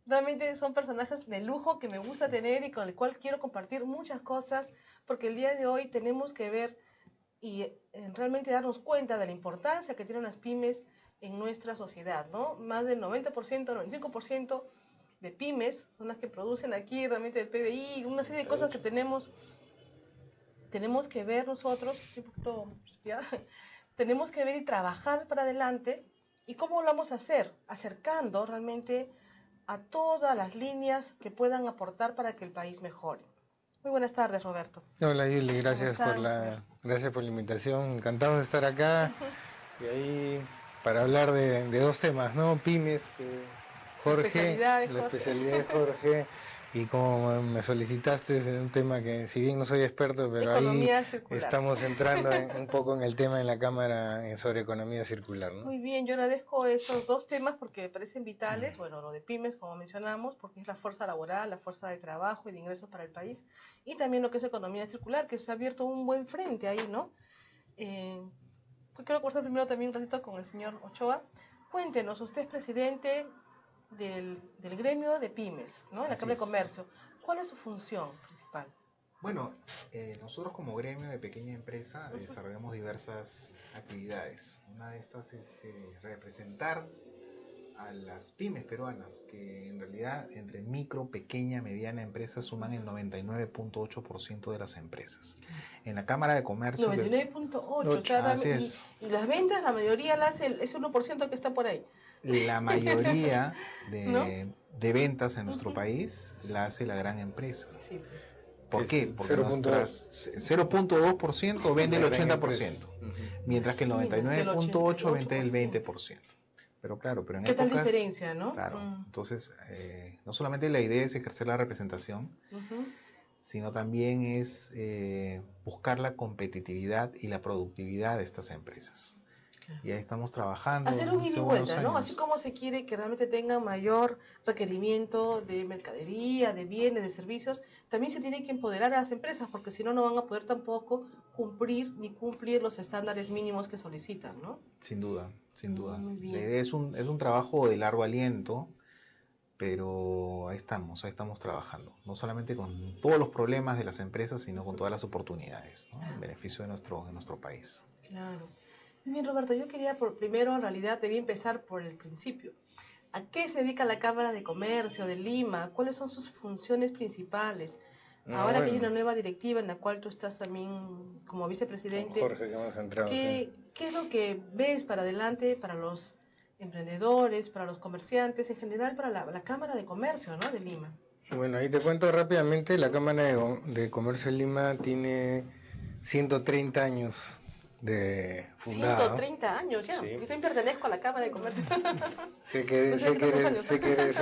realmente son personajes de lujo que me gusta tener y con el cual quiero compartir muchas cosas, porque el día de hoy tenemos que ver y realmente darnos cuenta de la importancia que tienen las pymes en nuestra sociedad, ¿no? Más del 90%, 95% de pymes son las que producen aquí realmente el PBI, una serie de cosas que tenemos que ver nosotros, un poquito, tenemos que ver y trabajar para adelante. ¿Y cómo lo vamos a hacer? Acercando realmente a todas las líneas que puedan aportar para que el país mejore. Muy buenas tardes, Roberto. Hola, Yuli, gracias por la invitación. Encantado de estar acá. Y ahí para hablar de dos temas, ¿no? Pymes, Jorge, la especialidad de Jorge. Y como me solicitaste, es un tema que, si bien no soy experto, pero economía ahí circular. Estamos entrando un poco en el tema en la Cámara sobre economía circular, ¿no? Muy bien, yo agradezco esos dos temas porque me parecen vitales. Bueno, lo de pymes, como mencionamos, porque es la fuerza laboral, la fuerza de trabajo y de ingresos para el país. Y también lo que es economía circular, que se ha abierto un buen frente ahí, ¿no? Quiero conversar primero también un ratito con el señor Ochoa. Cuéntenos, usted es presidente del gremio de pymes, ¿no? En la Cámara de Comercio. ¿Cuál es su función principal? Bueno, nosotros como gremio de pequeña empresa desarrollamos diversas actividades. Una de estas es representar a las pymes peruanas, que en realidad entre micro, pequeña, mediana empresa suman el 99.8% de las empresas. En la Cámara de Comercio... 99.8%, o sea, así es. Y las ventas, la mayoría las hace ese 1% que está por ahí. La mayoría ¿No? de ventas en nuestro país la hace la gran empresa. Sí. ¿Por qué? Porque nuestras 0.2% vende el 80%, mientras que el 99.8% vende el 20%. Pero claro, pero en ¿Qué tal épocas, diferencia, no? Claro, entonces no solamente la idea es ejercer la representación, sino también es buscar la competitividad y la productividad de estas empresas. Y ahí estamos trabajando. Hacer un ida y vuelta, ¿no? Así como se quiere que realmente tengan mayor requerimiento de mercadería, de bienes, de servicios, también se tiene que empoderar a las empresas, porque si no, no van a poder tampoco cumplir los estándares mínimos que solicitan, ¿no? Sin duda, sin duda. Muy bien. La idea es un trabajo de largo aliento, pero ahí estamos trabajando. No solamente con todos los problemas de las empresas, sino con todas las oportunidades, ¿no? En beneficio de nuestro país. Claro. Muy bien, Roberto, yo quería primero, en realidad, debía empezar por el principio. ¿A qué se dedica la Cámara de Comercio de Lima? ¿Cuáles son sus funciones principales? Ahora que hay una nueva directiva en la cual tú estás también como vicepresidente, Jorge, que hemos entrado, ¿qué es lo que ves para adelante para los emprendedores, para los comerciantes, en general para la Cámara de Comercio, ¿no?, de Lima? Bueno, ahí te cuento rápidamente, la Cámara de Comercio de Lima tiene 130 años de fundada. 130 años ya. Sí. Yo también pertenezco a la Cámara de Comercio. Sé que eres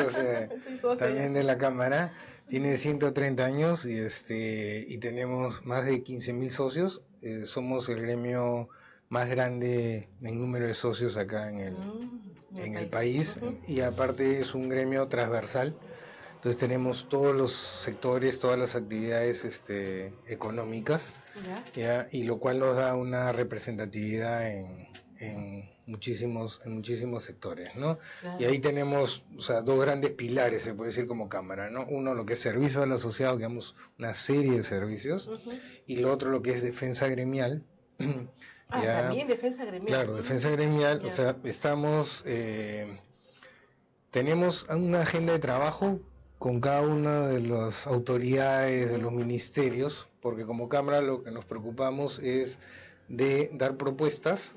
también de la Cámara. Tiene 130 años y tenemos más de 15.000 socios. Somos el gremio más grande en número de socios acá en el país. Y aparte es un gremio transversal. Entonces tenemos todos los sectores, todas las actividades económicas, ¿ya? Y lo cual nos da una representatividad en muchísimos sectores, ¿no? Claro. Y ahí tenemos, o sea, dos grandes pilares, se puede decir, como Cámara, ¿no? Uno, lo que es servicio al asociado, que damos una serie de servicios, y lo otro, lo que es defensa gremial. También defensa gremial. Claro, defensa gremial, o sea, tenemos una agenda de trabajo con cada una de las autoridades, de los ministerios, porque como Cámara lo que nos preocupamos es de dar propuestas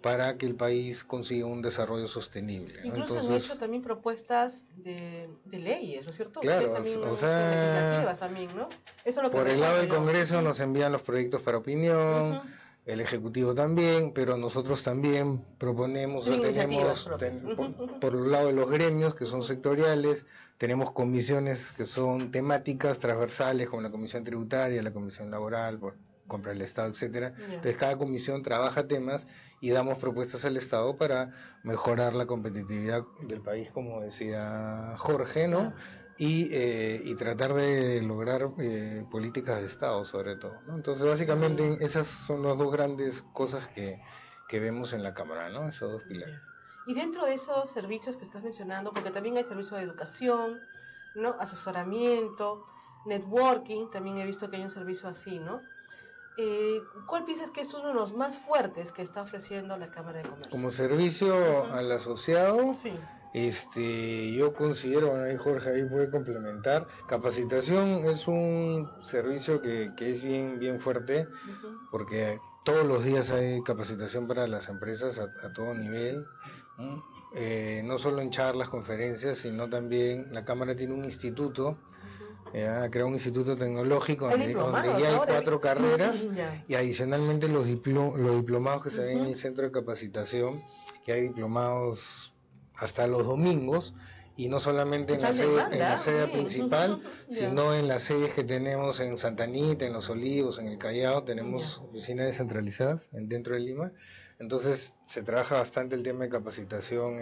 para que el país consiga un desarrollo sostenible, ¿no? Incluso han hecho también propuestas de leyes, ¿no es cierto? Claro, también, o sea, legislativas también, ¿no? Eso es lo que por el lado del Congreso nos envían los proyectos para opinión, el Ejecutivo también, pero nosotros también proponemos, tenemos por el lado de los gremios, que son sectoriales, tenemos comisiones que son temáticas, transversales, como la Comisión Tributaria, la Comisión Laboral, compra del Estado, etcétera. Entonces cada comisión trabaja temas y damos propuestas al Estado para mejorar la competitividad del país, como decía Jorge, ¿no? Y tratar de lograr políticas de Estado, sobre todo, ¿no? Entonces, básicamente, esas son las dos grandes cosas que vemos en la Cámara, ¿no? Esos dos pilares. Y dentro de esos servicios que estás mencionando, porque también hay servicio de educación, ¿no?, asesoramiento, networking, también he visto que hay un servicio así, ¿no? ¿Cuál piensas que es uno de los más fuertes que está ofreciendo la Cámara de Comercio? Como servicio al asociado, sí. Yo considero, ahí Jorge ahí puede complementar, capacitación es un servicio que es bien fuerte, porque todos los días hay capacitación para las empresas a todo nivel, no solo en charlas, conferencias, sino también la Cámara tiene un instituto, ha creado un instituto tecnológico donde ya hay 4 carreras y adicionalmente los diplomados que se ven en el centro de capacitación, que hay diplomados hasta los domingos, y no solamente en la sede principal, sino en las sedes que tenemos en Santa Anita, en Los Olivos, en el Callao, tenemos oficinas descentralizadas dentro de Lima. Entonces se trabaja bastante el tema de capacitación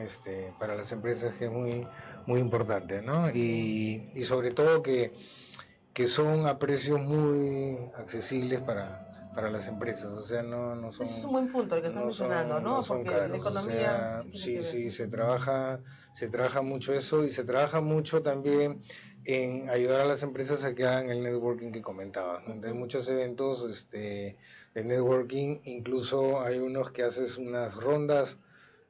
para las empresas, que es muy importante, ¿no? Y sobre todo que son a precios muy accesibles para las empresas, o sea, no son... Ese es un buen punto el que estás mencionando, ¿no? Porque caros, la economía... O sea, sí, se trabaja mucho eso, y se trabaja mucho también en ayudar a las empresas a que hagan el networking que comentabas, ¿no? Hay muchos eventos de networking, incluso hay unos que haces unas rondas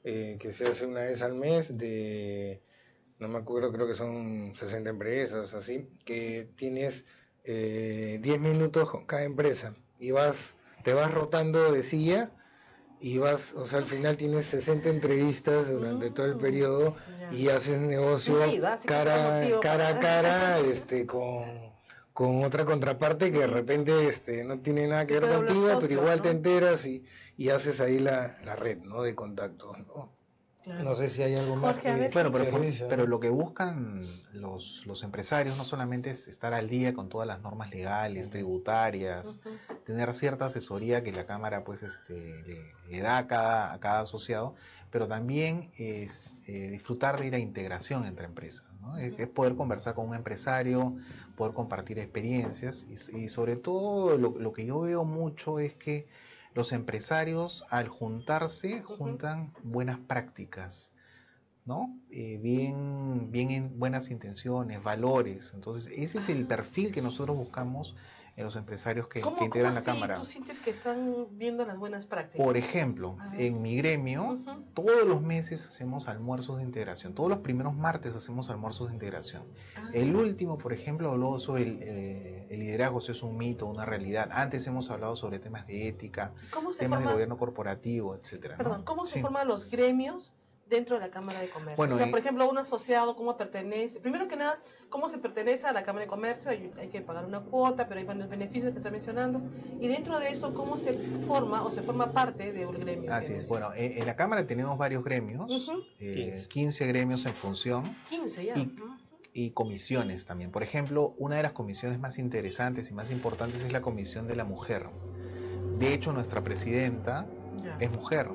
que se hace una vez al mes no me acuerdo, creo que son 60 empresas, así, que tienes 10 minutos con cada empresa, y te vas rotando de silla, y o sea, al final tienes 60 entrevistas durante todo el periodo, y haces negocio cara a cara, con otra contraparte que de repente no tiene nada que ver contigo, pero igual te enteras y haces ahí la red, ¿no?, de contactos, ¿no? Claro. No sé si hay algo más. Claro, pero lo que buscan los empresarios no solamente es estar al día con todas las normas legales, tributarias, tener cierta asesoría que la Cámara pues le da a cada asociado, pero también es disfrutar de la integración entre empresas, ¿no? Es poder conversar con un empresario, poder compartir experiencias, y sobre todo lo que yo veo mucho es que los empresarios, al juntarse, juntan buenas prácticas, ¿no? Buenas intenciones, valores. Entonces, ese es el perfil que nosotros buscamos en los empresarios que integran la Cámara. ¿Tú sientes que están viendo las buenas prácticas? Por ejemplo, en mi gremio, todos los meses hacemos almuerzos de integración. Todos los primeros martes hacemos almuerzos de integración. El último, por ejemplo, habló sobre el liderazgo, si es un mito, una realidad. Antes hemos hablado sobre temas de ética, temas del gobierno corporativo, etcétera. Perdón, ¿cómo se forman los gremios dentro de la Cámara de Comercio? Bueno, o sea, por ejemplo, un asociado, ¿cómo pertenece? Primero que nada, ¿cómo se pertenece a la Cámara de Comercio? Hay que pagar una cuota, pero hay varios beneficios que está mencionando. Y dentro de eso, ¿cómo se forma o se forma parte de un gremio? Así es. Bueno, en la Cámara tenemos varios gremios, 15 gremios en función. 15 ya. Y comisiones también. Por ejemplo, una de las comisiones más interesantes y más importantes es la Comisión de la Mujer. De hecho, nuestra presidenta es mujer.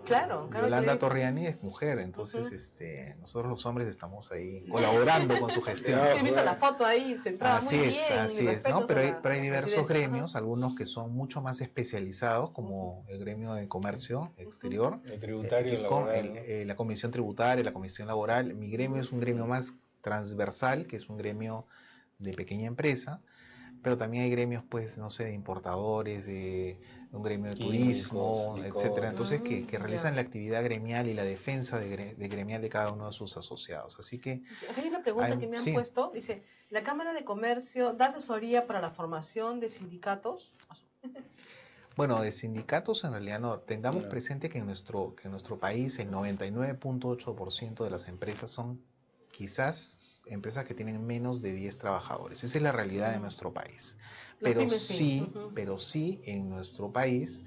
Claro, Yolanda Torriani es mujer, entonces nosotros los hombres estamos ahí colaborando con su gestión. He visto la foto ahí centrada muy bien. Así es, ¿no? Pero hay diversos gremios, algunos que son mucho más especializados, como el gremio de comercio exterior, el tributario, la comisión tributaria, la comisión laboral. Mi gremio es un gremio más transversal, que es un gremio de pequeña empresa, pero también hay gremios, pues, no sé, de importadores, de un gremio de turismo, etcétera. Entonces, que realizan la actividad gremial y la defensa de gremial de cada uno de sus asociados. Así que... Hay una pregunta que me han puesto, dice, ¿la Cámara de Comercio da asesoría para la formación de sindicatos? Bueno, de sindicatos en realidad no. Tengamos presente que en nuestro país el 99.8% de las empresas son quizás empresas que tienen menos de 10 trabajadores. Esa es la realidad de nuestro país. Pero sí, en nuestro país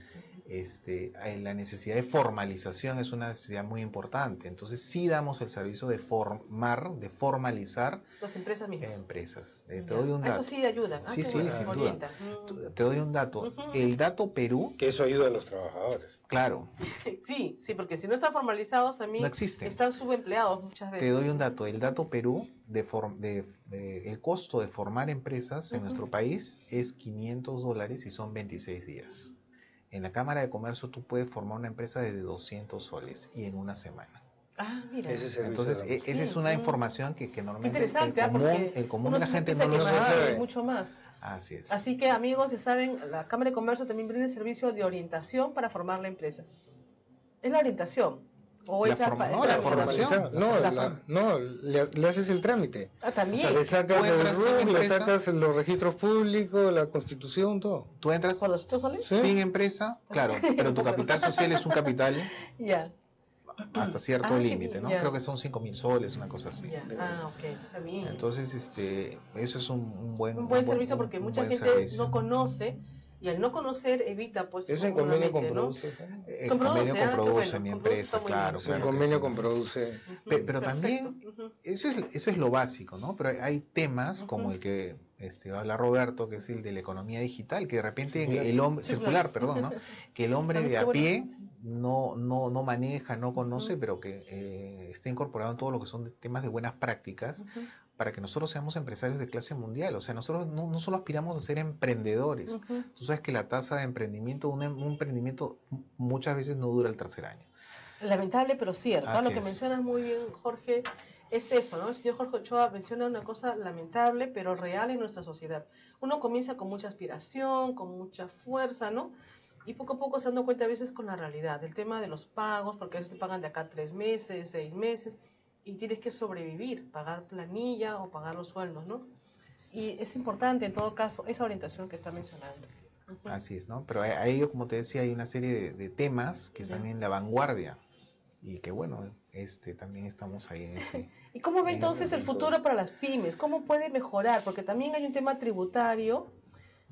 la necesidad de formalización es una necesidad muy importante. Entonces sí damos el servicio de formalizar las empresas mismas. Te doy un dato. Eso sí ayuda. Sí, sin duda. Te doy un dato. El dato Perú... Que eso ayuda a los trabajadores. Claro. Sí, porque si no están formalizados también no existen. Están subempleados muchas veces. Te doy un dato. El dato Perú, el costo de formar empresas en nuestro país es $500 y son 26 días. En la Cámara de Comercio tú puedes formar una empresa desde 200 soles y en una semana. Mira. Entonces, esa es una información que normalmente el común de la gente no lo sabe. Mucho más. Así es. Así que, amigos, ya saben, la Cámara de Comercio también brinda servicio de orientación para formar la empresa. Es la orientación. O la formación. No, le haces el trámite. También. O sea, le sacas el RUC, le sacas los registros públicos, la constitución, todo. Tú entras sin empresa, claro, pero tu capital social es un capital hasta cierto límite, ¿no? Creo que son 5.000 soles, una cosa así. Ok, está bien. Entonces, eso es un buen servicio porque mucha gente no conoce. Y al no conocer evita, pues... ¿Es en convenio con Produce? En convenio con Produce, mi empresa, claro. En convenio con Produce. Pero también, eso es lo básico, ¿no? Pero hay temas como el que va a hablar Roberto, que es el de la economía digital, que de repente el hombre... Circular, perdón, ¿no? Que el hombre de a pie no maneja, no conoce, pero que está incorporado en todo lo que son temas de buenas prácticas, para que nosotros seamos empresarios de clase mundial. O sea, nosotros no solo aspiramos a ser emprendedores. Tú sabes que la tasa de emprendimiento, un emprendimiento muchas veces no dura el tercer año. Lamentable, pero cierto. Lo que mencionas muy bien, Jorge, es eso, ¿no? El señor Jorge Ochoa menciona una cosa lamentable, pero real en nuestra sociedad. Uno comienza con mucha aspiración, con mucha fuerza, ¿no? Y poco a poco se dando cuenta a veces con la realidad. El tema de los pagos, porque a veces te pagan de acá 3 meses, 6 meses... y tienes que sobrevivir, pagar planilla o pagar los sueldos, ¿no? Y es importante, en todo caso, esa orientación que está mencionando. Así es, ¿no? Pero ahí, como te decía, hay una serie de temas que están en la vanguardia y que, bueno, también estamos ahí en ese... ¿Y cómo ve entonces el futuro para las pymes? ¿Cómo puede mejorar? Porque también hay un tema tributario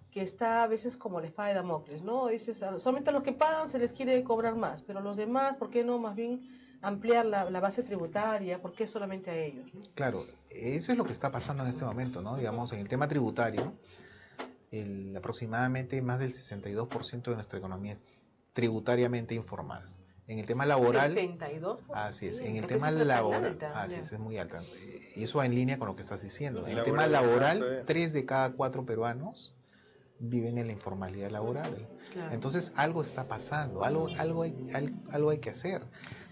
que está a veces como la espada de Damocles, ¿no? Dices, solamente a los que pagan se les quiere cobrar más, pero los demás, ¿por qué no más bien ampliar la base tributaria? ¿Por qué solamente a ellos? Claro, eso es lo que está pasando en este momento, ¿no? Digamos, en el tema tributario, aproximadamente más del 62% de nuestra economía es tributariamente informal. En el tema laboral... 62%. Así es, en el tema laboral... Así es muy alta. Y eso va en línea con lo que estás diciendo. En el tema laboral, 3 de cada 4 peruanos viven en la informalidad laboral. Claro. Entonces algo está pasando, algo hay que hacer.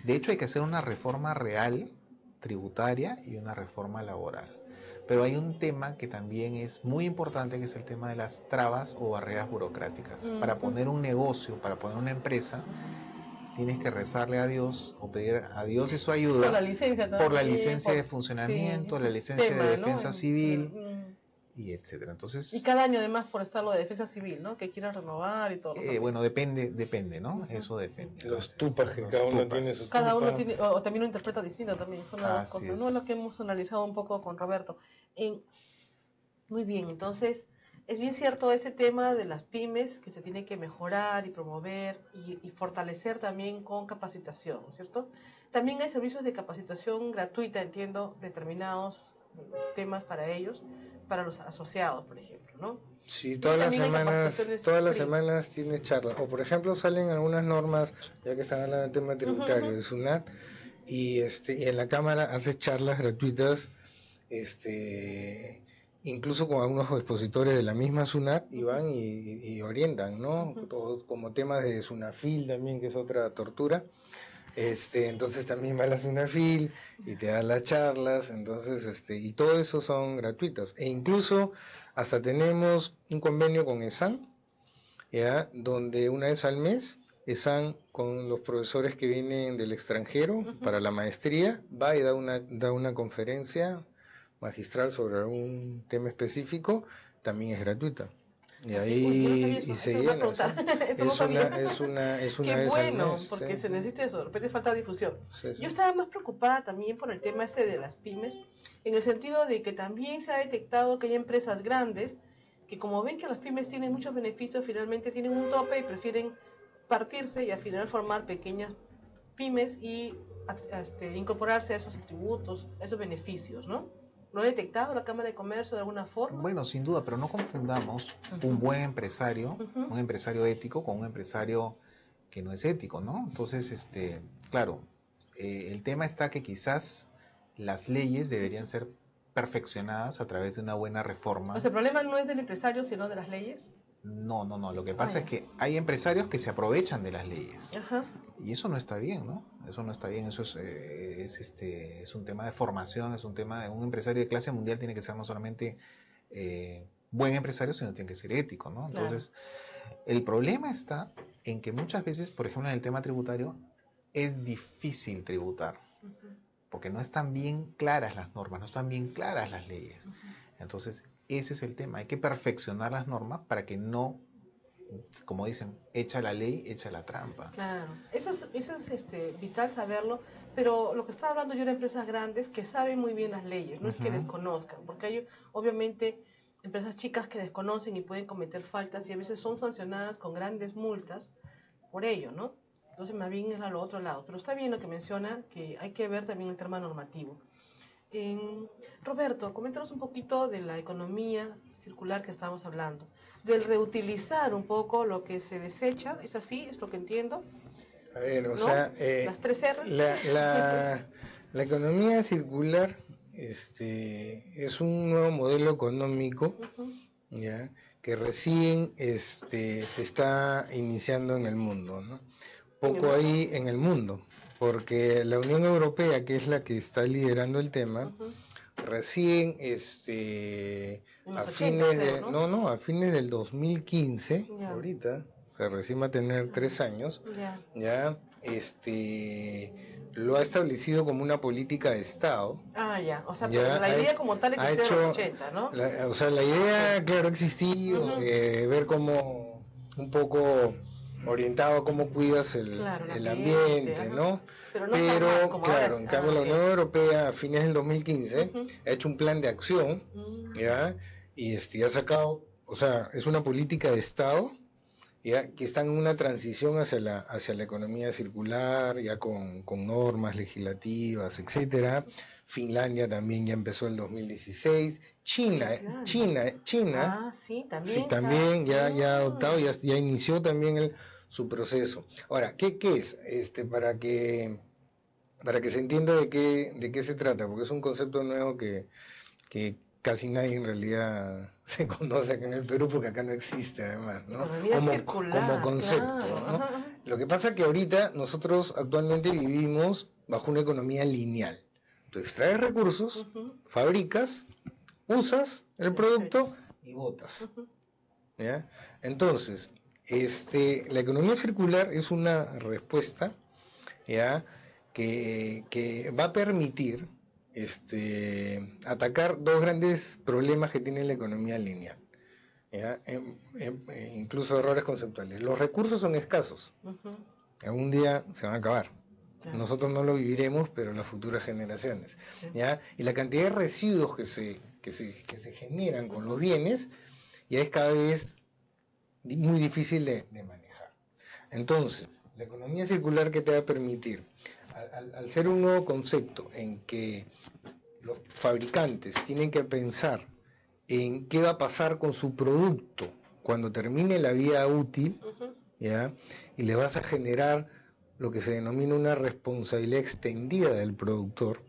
De hecho hay que hacer una reforma real tributaria y una reforma laboral. Pero hay un tema que también es muy importante, que es el tema de las trabas o barreras burocráticas. Para poner un negocio, para poner una empresa, tienes que rezarle a Dios o pedir a Dios y su ayuda por la licencia, también, por la licencia de funcionamiento, la licencia de defensa civil, y etcétera. Entonces, y cada año además por estar lo de defensa civil, ¿no? Que quieran renovar y todo. Bueno, depende, ¿no? Eso depende. Los tupas que cada uno tiene su cada uno tiene, o también lo interpreta distinto también, son las cosas, es. ¿no? Es lo que hemos analizado un poco con Roberto. Muy bien, entonces es bien cierto ese tema de las pymes que se tiene que mejorar y promover y fortalecer también con capacitación, ¿cierto? También hay servicios de capacitación gratuita, entiendo, determinados temas para ellos, para los asociados, por ejemplo, ¿no? Sí, todas las semanas tienes charlas. O por ejemplo salen algunas normas, ya que están hablando del tema tributario, de SUNAT, y en la Cámara haces charlas gratuitas, incluso con algunos expositores de la misma SUNAT, y van y orientan, ¿no? Todo, como temas de SUNAFIL también, que es otra tortura. Entonces también va la SUNAFIL y te da las charlas, entonces y todo eso son gratuitos, e incluso hasta tenemos un convenio con ESAN, ya, donde una vez al mes ESAN, con los profesores que vienen del extranjero para la maestría, va y da una conferencia magistral sobre algún tema específico, también es gratuita. Y ahí se llena. Es una Qué vez bueno, al mes, porque se necesita eso, de repente falta difusión. Sí. Yo estaba más preocupada también por el tema de las pymes, en el sentido de que también se ha detectado que hay empresas grandes que, como ven que las pymes tienen muchos beneficios, finalmente tienen un tope y prefieren partirse y al final formar pequeñas pymes y incorporarse a esos atributos, a esos beneficios, ¿no? ¿Lo ha detectado la Cámara de Comercio de alguna forma? Bueno, sin duda, pero no confundamos un buen empresario, un empresario ético, con un empresario que no es ético, ¿no? Entonces, claro, el tema está que quizás las leyes deberían ser perfeccionadas a través de una buena reforma. O sea, ¿el problema no es del empresario, sino de las leyes? No, lo que pasa es que hay empresarios que se aprovechan de las leyes. Ajá. Y eso no está bien, ¿no? Eso no está bien, eso es un tema de formación, es un tema de un empresario de clase mundial, tiene que ser no solamente buen empresario, sino tiene que ser ético, ¿no? Entonces, el problema está en que muchas veces, por ejemplo, en el tema tributario, es difícil tributar, porque no están bien claras las normas, no están bien claras las leyes. Entonces, ese es el tema, hay que perfeccionar las normas para que no, como dicen, echa la ley, echa la trampa. Claro, eso es vital saberlo, pero lo que estaba hablando yo de empresas grandes que saben muy bien las leyes, no es que desconozcan, porque hay obviamente empresas chicas que desconocen y pueden cometer faltas y a veces son sancionadas con grandes multas por ello, ¿no? Entonces más bien es al otro lado, pero está bien lo que menciona, que hay que ver también el tema normativo. Roberto, coméntanos un poquito de la economía circular que estábamos hablando, del reutilizar un poco lo que se desecha, ¿es así? ¿Es lo que entiendo? A ver, ¿no? Las 3 R's. La economía circular es un nuevo modelo económico, ¿ya?, que recién se está iniciando en el mundo, ¿no? Poco ahí en el mundo, porque la Unión Europea, que es la que está liderando el tema, recién a fines del 2015, ahorita, o sea, recién va a tener 3 años, ya lo ha establecido como una política de Estado. O sea, pero la idea como tal existe en los 80, ¿no? La idea, claro, ha existido, ver cómo un poco orientado a cómo cuidas el ambiente, ¿no? Pero claro, en cambio la Unión Europea a fines del 2015 ha hecho un plan de acción, ¿ya? Y ha sacado, o sea, es una política de Estado, ¿ya?, que está en una transición hacia la economía circular, ya con normas legislativas, etcétera. Finlandia también ya empezó el 2016. China también ya ha adoptado, ya inició también su proceso. Ahora, ¿qué es? Para que se entienda de qué se trata, porque es un concepto nuevo que casi nadie en realidad se conoce acá en el Perú, porque acá no existe además, ¿no? Como concepto, ¿no? Lo que pasa es que ahorita nosotros actualmente vivimos bajo una economía lineal. Tú extraes recursos, fabricas, usas el producto y botas. ¿Ya? Entonces, la economía circular es una respuesta, ¿ya?, que va a permitir atacar dos grandes problemas que tiene la economía lineal, ¿ya? Incluso errores conceptuales. Los recursos son escasos, algún día se van a acabar. Nosotros no lo viviremos, pero las futuras generaciones, ¿ya? Y la cantidad de residuos que se generan con los bienes ya es cada vez muy difícil de manejar. Entonces, la economía circular, que te va a permitir, al ser un nuevo concepto en que los fabricantes tienen que pensar en qué va a pasar con su producto cuando termine la vida útil, ¿ya?, y le vas a generar lo que se denomina una responsabilidad extendida del productor,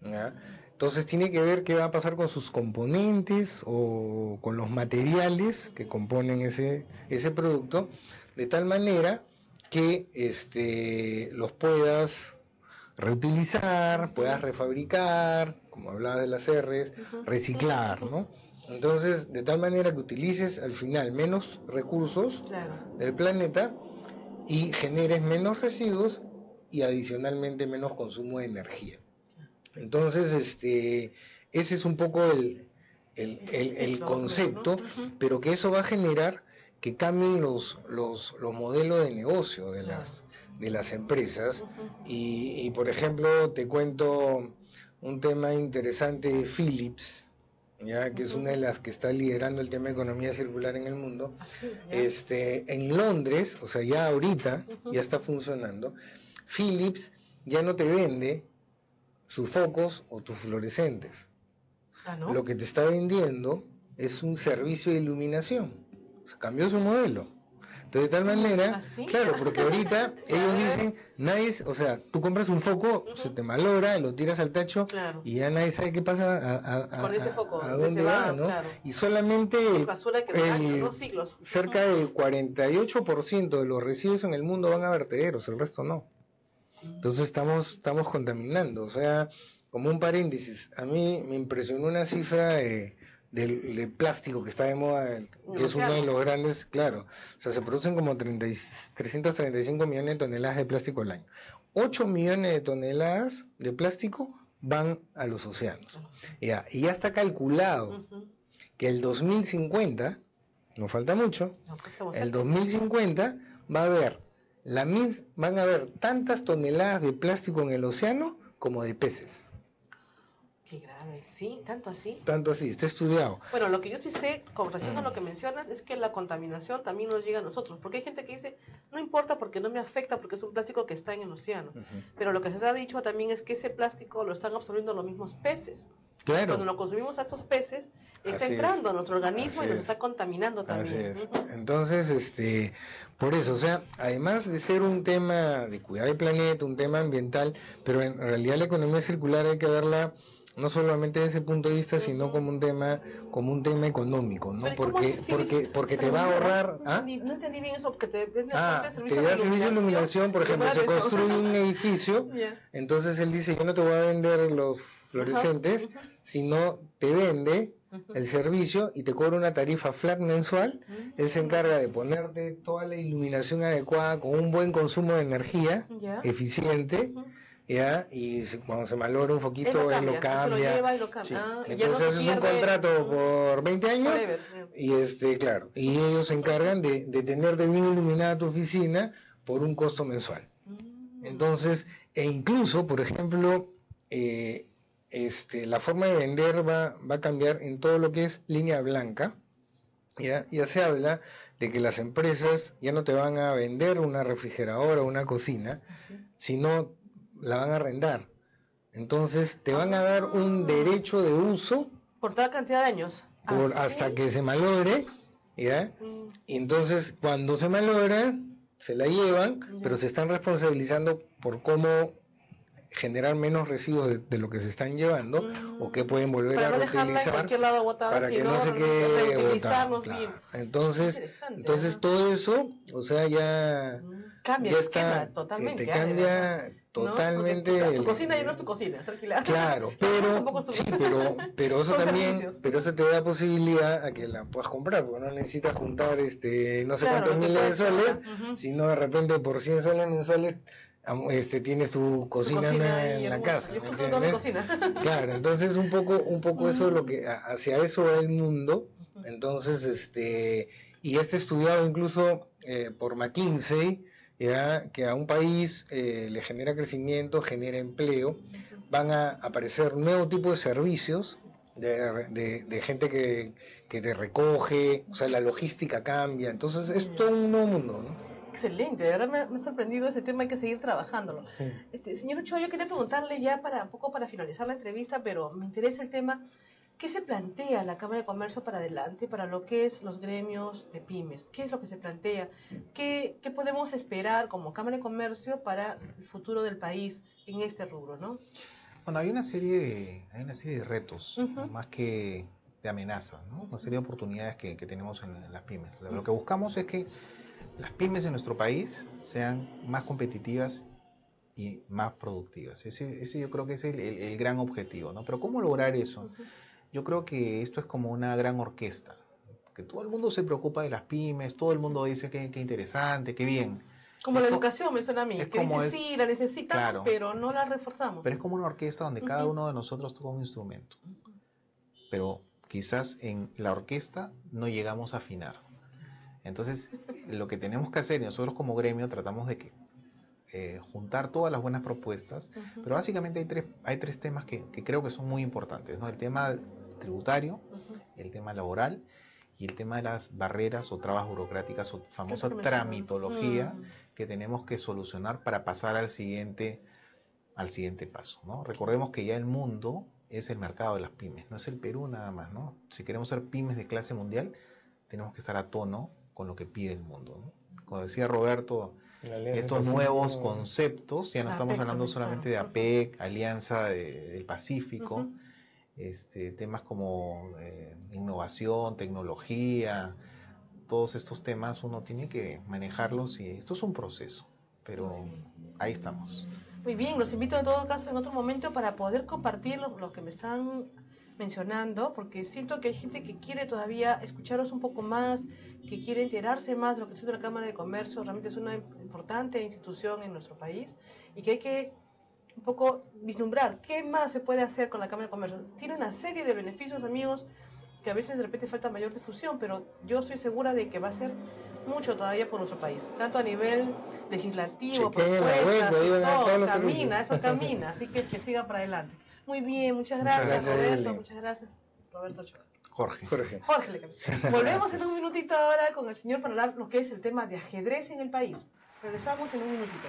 ¿ya? Entonces tiene que ver qué va a pasar con sus componentes o con los materiales que componen ese producto, de tal manera que los puedas reutilizar, puedas refabricar, como hablaba de las R's, reciclar, ¿no? Entonces, de tal manera que utilices al final menos recursos del planeta y generes menos residuos y adicionalmente menos consumo de energía. Entonces, ese es un poco el concepto, pero que eso va a generar que cambien los modelos de negocio de las empresas. Y por ejemplo, te cuento un tema interesante de Philips, ¿ya?, que es una de las que está liderando el tema de economía circular en el mundo. En Londres, o sea, ya ahorita ya está funcionando. Philips ya no te vende sus focos o tus fluorescentes. ¿No? Lo que te está vendiendo es un servicio de iluminación. O sea, cambió su modelo. Entonces, de tal manera, claro, porque ahorita ellos dicen, o sea, tú compras un foco, se te malogra, lo tiras al tacho y ya nadie sabe qué pasa con ese foco, a dónde va, ¿no? Y solamente cerca del 48% de los residuos en el mundo van a vertederos, el resto no. Entonces estamos contaminando. O sea, como un paréntesis, a mí me impresionó una cifra del plástico que está de moda, que es uno de los grandes, claro. O sea, se producen como 335 millones de toneladas de plástico al año. 8 millones de toneladas de plástico van a los océanos. Y ya está calculado que el 2050, no falta mucho, el 2050 van a haber tantas toneladas de plástico en el océano como de peces. Qué grave, sí, tanto así. Tanto así, está estudiado. Bueno, lo que yo sí sé, con relación a lo que mencionas, es que la contaminación también nos llega a nosotros, porque hay gente que dice, no importa porque no me afecta, porque es un plástico que está en el océano. Pero lo que se ha dicho también es que ese plástico lo están absorbiendo los mismos peces. Claro. Cuando lo consumimos a esos peces, está entrando a nuestro organismo y nos está contaminando también. Así es. Entonces, por eso, o sea, además de ser un tema de cuidar el planeta, un tema ambiental, pero en realidad la economía circular hay que verla no solamente desde ese punto de vista, sino como un tema económico, ¿no? Porque te va a ahorrar. No entendí bien eso, porque te da servicio de iluminación, por ejemplo, se construye un edificio, entonces él dice, yo no te voy a vender los fluorescentes, sino te vende el servicio y te cobra una tarifa flat mensual. Él se encarga de ponerte toda la iluminación adecuada con un buen consumo de energía eficiente. ¿Ya? Y cuando se malogra un foquito, él lo cambia. Sí. Entonces haces un contrato por 20 años y claro, y ellos se encargan de tenerte bien iluminada tu oficina por un costo mensual. Entonces, e incluso, por ejemplo, la forma de vender va a cambiar en todo lo que es línea blanca. Ya se habla de que las empresas ya no te van a vender una refrigeradora o una cocina, sino la van a arrendar. Entonces te van a dar un derecho de uso por toda cantidad de años hasta que se malogre, ¿ya? Y entonces cuando se malogra se la llevan, pero se están responsabilizando por cómo generar menos residuos de lo que se están llevando, o que pueden volver para a no dejarla reutilizar, en cualquier lado botada, para que sino no se quede reutilizarnos botada, bien. claro. Entonces todo eso, o sea, ya cambia ya el está, esquema totalmente. te cambia totalmente. ¿No? Tu cocina ya no es tu cocina, tranquila. Claro, pero eso también, pero eso te da posibilidad a que la puedas comprar, porque no necesitas juntar no sé cuántos miles de soles, sino de repente por 100 soles mensuales tienes tu cocina en la casa. Yo compro toda mi cocina. Claro, entonces un poco eso es lo que hacia eso va el mundo. Entonces y estudiado incluso por McKinsey, ya, que a un país le genera crecimiento, genera empleo, van a aparecer nuevo tipo de servicios de gente que te recoge, o sea, la logística cambia, entonces es todo un nuevo mundo, ¿no? Excelente, de verdad me ha sorprendido ese tema, hay que seguir trabajándolo. Señor Ochoa, yo quería preguntarle ya para finalizar la entrevista, pero me interesa el tema, ¿qué se plantea la Cámara de Comercio para adelante, para lo que es los gremios de pymes? ¿Qué es lo que se plantea? ¿Qué podemos esperar como Cámara de Comercio para el futuro del país en este rubro, ¿no? Bueno, hay una serie de retos, más que de amenazas, ¿no? Una serie de oportunidades que tenemos en las pymes. Lo que buscamos es que las pymes en nuestro país sean más competitivas y más productivas. Ese yo creo que es el gran objetivo, ¿no? Pero ¿cómo lograr eso? Yo creo que esto es como una gran orquesta, que todo el mundo se preocupa de las pymes, todo el mundo dice que interesante, que bien. Como la educación, me suena a mí, que dice sí, la necesitamos, claro, pero no la reforzamos. Pero es como una orquesta donde cada uno de nosotros toca un instrumento. Pero quizás en la orquesta no llegamos a afinar. Entonces, lo que tenemos que hacer, y nosotros como gremio tratamos de que juntar todas las buenas propuestas, pero básicamente hay tres temas que creo que son muy importantes, ¿no? El tema tributario, el tema laboral y el tema de las barreras o trabas burocráticas o famosa tramitología que tenemos que solucionar para pasar al siguiente paso, ¿no? Recordemos que ya el mundo es el mercado de las pymes, no es el Perú nada más, ¿no? Si queremos ser pymes de clase mundial, tenemos que estar a tono con lo que pide el mundo, ¿no? Como decía Roberto, estos nuevos conceptos, ya no estamos hablando solamente de APEC, Alianza del Pacífico, temas como innovación, tecnología, todos estos temas uno tiene que manejarlos y esto es un proceso, pero ahí estamos. Muy bien, los invito en todo caso en otro momento para poder compartir lo que me están mencionando, porque siento que hay gente que quiere todavía escucharos un poco más, que quiere enterarse más de lo que es la Cámara de Comercio. Realmente es una importante institución en nuestro país y que hay que un poco vislumbrar qué más se puede hacer con la Cámara de Comercio. Tiene una serie de beneficios, amigos, que a veces de repente falta mayor difusión, pero yo estoy segura de que va a ser mucho todavía por nuestro país, tanto a nivel legislativo, propuestas, todo camina, eso camina, así que es que siga para adelante. Muy bien, muchas gracias Roberto, muchas gracias Roberto Ochoa. Jorge. Volvemos en un minutito ahora con el señor para hablar lo que es el tema de ajedrez en el país. Regresamos en un minutito.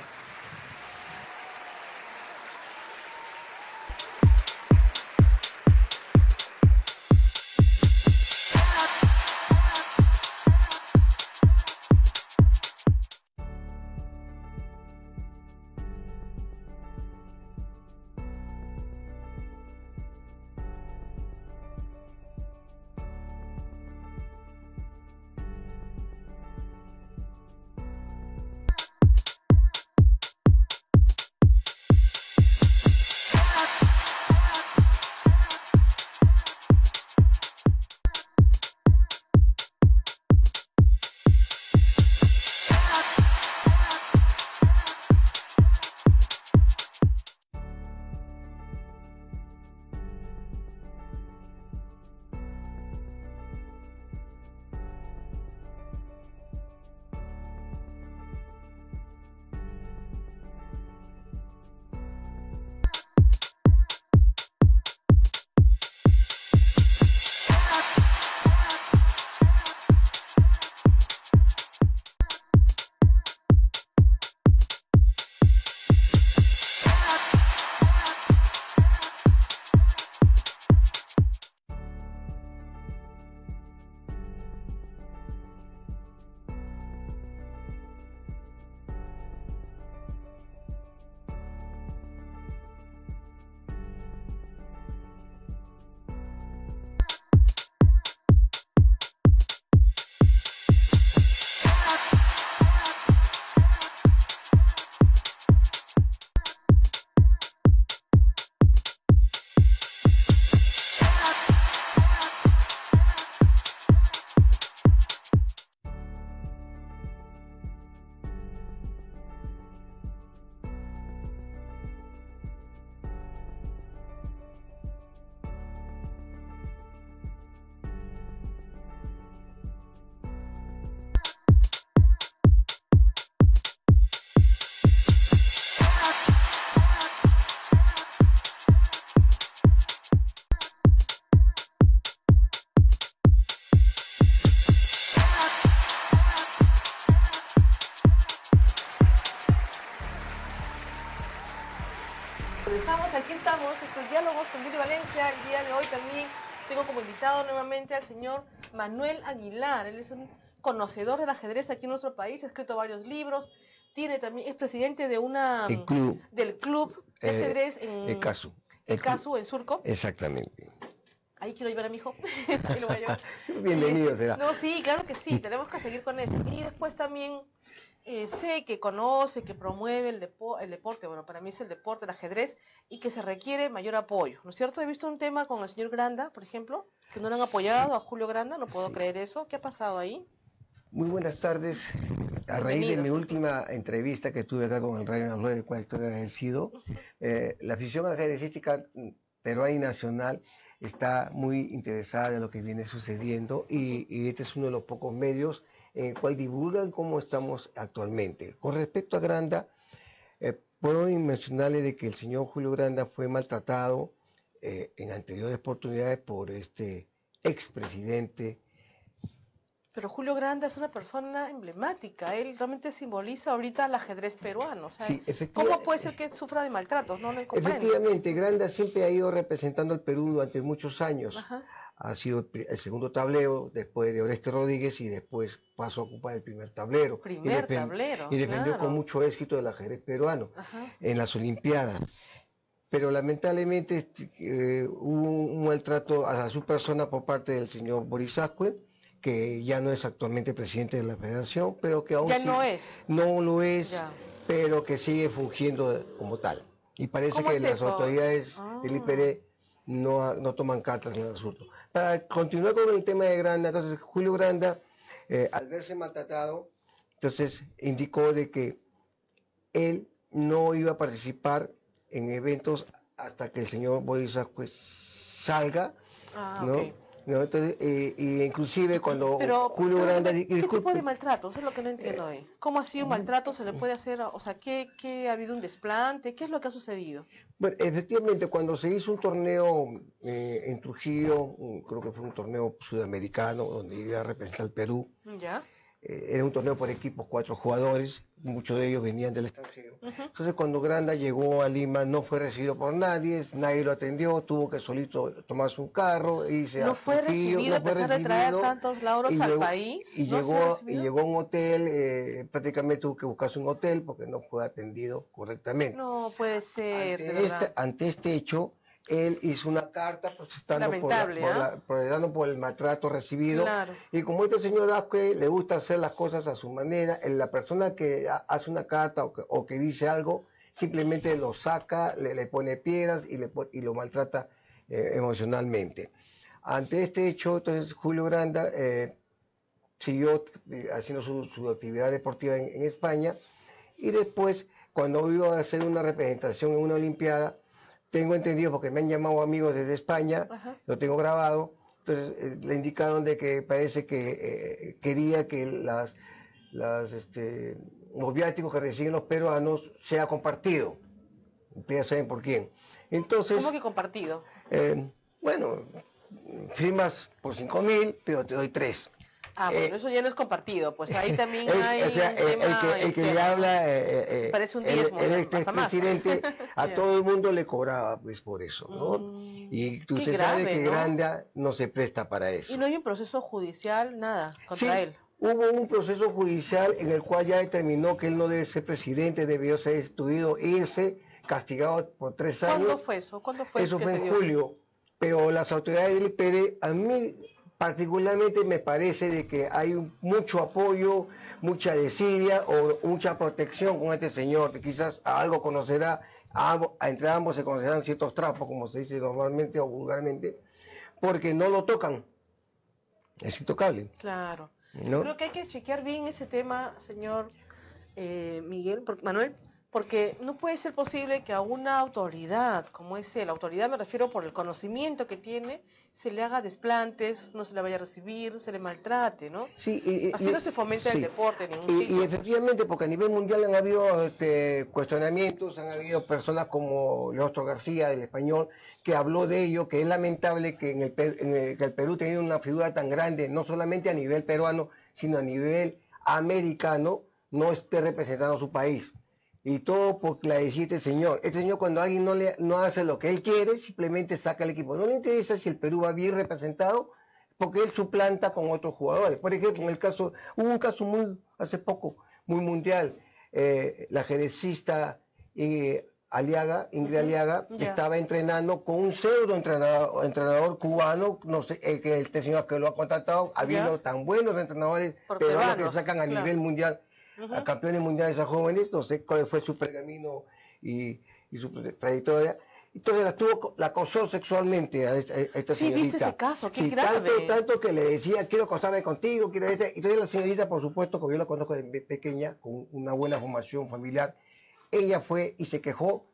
aquí estamos, estos diálogos con Yuri Valencia. El día de hoy también tengo como invitado nuevamente al señor Manuel Aguilar. Él es un conocedor del ajedrez aquí en nuestro país, ha escrito varios libros, es presidente de del club de ajedrez en el CASU. El CASU, en Surco. Exactamente. Ahí quiero llevar a mi hijo. Ahí lo voy a llevar. Bienvenido será. No, sí, claro que sí, tenemos que seguir con eso. Y después también sé que conoce, que promueve el deporte, bueno, para mí es el deporte, el ajedrez, y que se requiere mayor apoyo, ¿no es cierto? He visto un tema con el señor Granda, por ejemplo, que no le han apoyado a Julio Granda, no puedo creer eso. ¿Qué ha pasado ahí? Muy buenas tardes. A raíz de mi última entrevista que tuve acá con el Radio Nacional, del cual estoy agradecido, la afición ajedrecística peruana y nacional está muy interesada en lo que viene sucediendo y este es uno de los pocos medios en el cual divulgan cómo estamos actualmente. Con respecto a Granda, puedo mencionarle de que el señor Julio Granda fue maltratado en anteriores oportunidades por este expresidente. Pero Julio Granda es una persona emblemática, él realmente simboliza ahorita el ajedrez peruano. O sea, sí, ¿cómo puede ser que sufra de maltratos? No lo comprendo. Efectivamente, Granda siempre ha ido representando al Perú durante muchos años. Ajá. Ha sido el segundo tablero después de Oreste Rodríguez y después pasó a ocupar el primer tablero. Y defendió con mucho éxito el ajedrez peruano en las Olimpiadas. Pero lamentablemente hubo un maltrato a su persona por parte del señor Boris Ascue, que ya no es actualmente presidente de la federación, pero que aún no lo es, pero que sigue fungiendo como tal. Y parece que las autoridades del IPR no toman cartas en el asunto. Para continuar con el tema de Granda, entonces Julio Granda, al verse maltratado, entonces indicó de que él no iba a participar en eventos hasta que el señor Boris Ascue salga, ¿no? Okay. ¿No? Entonces, inclusive cuando Julio Granda... ¿Qué tipo de maltrato? Eso es lo que no entiendo ahí. ¿Cómo ha sido un maltrato? ¿Se le puede hacer? O sea, ¿qué ha habido un desplante? ¿Qué es lo que ha sucedido? Bueno, efectivamente, cuando se hizo un torneo en Trujillo, creo que fue un torneo sudamericano, donde iba a representar al Perú. ¿Ya? Era un torneo por equipos, 4 jugadores, muchos de ellos venían del extranjero. Entonces cuando Granda llegó a Lima no fue recibido por nadie lo atendió, tuvo que solito tomarse un carro, irse a Trujillo, a pesar de traer tantos lauros al país. Y llegó a un hotel, prácticamente tuvo que buscarse un hotel porque no fue atendido correctamente. No puede ser. Ante este hecho, él hizo una carta protestando por el maltrato recibido. Y como este señor Ascue le gusta hacer las cosas a su manera, la persona que hace una carta o que dice algo, simplemente lo saca, le pone piedras y lo maltrata emocionalmente. Ante este hecho, entonces Julio Granda siguió haciendo su actividad deportiva en España y después, cuando iba a hacer una representación en una olimpiada, tengo entendido, porque me han llamado amigos desde España, lo tengo grabado, entonces le indicaron de que parece que quería que los viáticos que reciben los peruanos sea compartido. Ya saben por quién. Entonces, ¿cómo que compartido? Bueno, firmas por 5.000, pero te doy 3. Bueno, eso ya no es compartido, pues ahí también hay el que le habla, parece un diezmo, el expresidente, a todo el mundo le cobraba pues por eso, ¿no? Y usted sabe que Granda no se presta para eso. ¿Y no hay un proceso judicial, nada, contra él? Hubo un proceso judicial en el cual ya determinó que él no debe ser presidente, debió ser destituido, irse, castigado por 3 años. ¿Cuándo fue eso? Eso fue en julio, pero las autoridades del IPD, a mí particularmente me parece de que hay mucho apoyo, mucha desidia o mucha protección con este señor, que quizás algo conocerá, entre ambos se conocerán ciertos trapos, como se dice normalmente o vulgarmente, porque no lo tocan, es intocable. Claro, ¿no? Creo que hay que chequear bien ese tema, señor Manuel, porque no puede ser posible que a una autoridad como es él, autoridad me refiero por el conocimiento que tiene, se le haga desplantes, no se le vaya a recibir, se le maltrate, ¿no? Sí, así no se fomenta el deporte en ningún sitio. Y efectivamente, porque a nivel mundial han habido cuestionamientos, han habido personas como Leostro García, del Español, que habló de ello, que es lamentable que que el Perú tenga una figura tan grande, no solamente a nivel peruano, sino a nivel americano, no esté representando a su país. Y todo por la decía este señor. Este señor, cuando alguien no hace lo que él quiere, simplemente saca el equipo. No le interesa si el Perú va bien representado, porque él suplanta con otros jugadores. Por ejemplo, hubo un caso hace poco, muy mundial, la ajedrecista Ingrid Aliaga, estaba entrenando con un pseudo entrenador cubano, no sé, que este señor que lo ha contratado, habiendo tan buenos entrenadores peruanos que sacan a nivel mundial, a campeones mundiales a jóvenes, no sé cuál fue su pergamino y su trayectoria. Entonces la acosó sexualmente a esta señorita. Sí, viste ese caso, qué grave. Tanto que le decía, quiero acostarme contigo, Entonces la señorita, por supuesto, como yo la conozco de pequeña, con una buena formación familiar, ella fue y se quejó,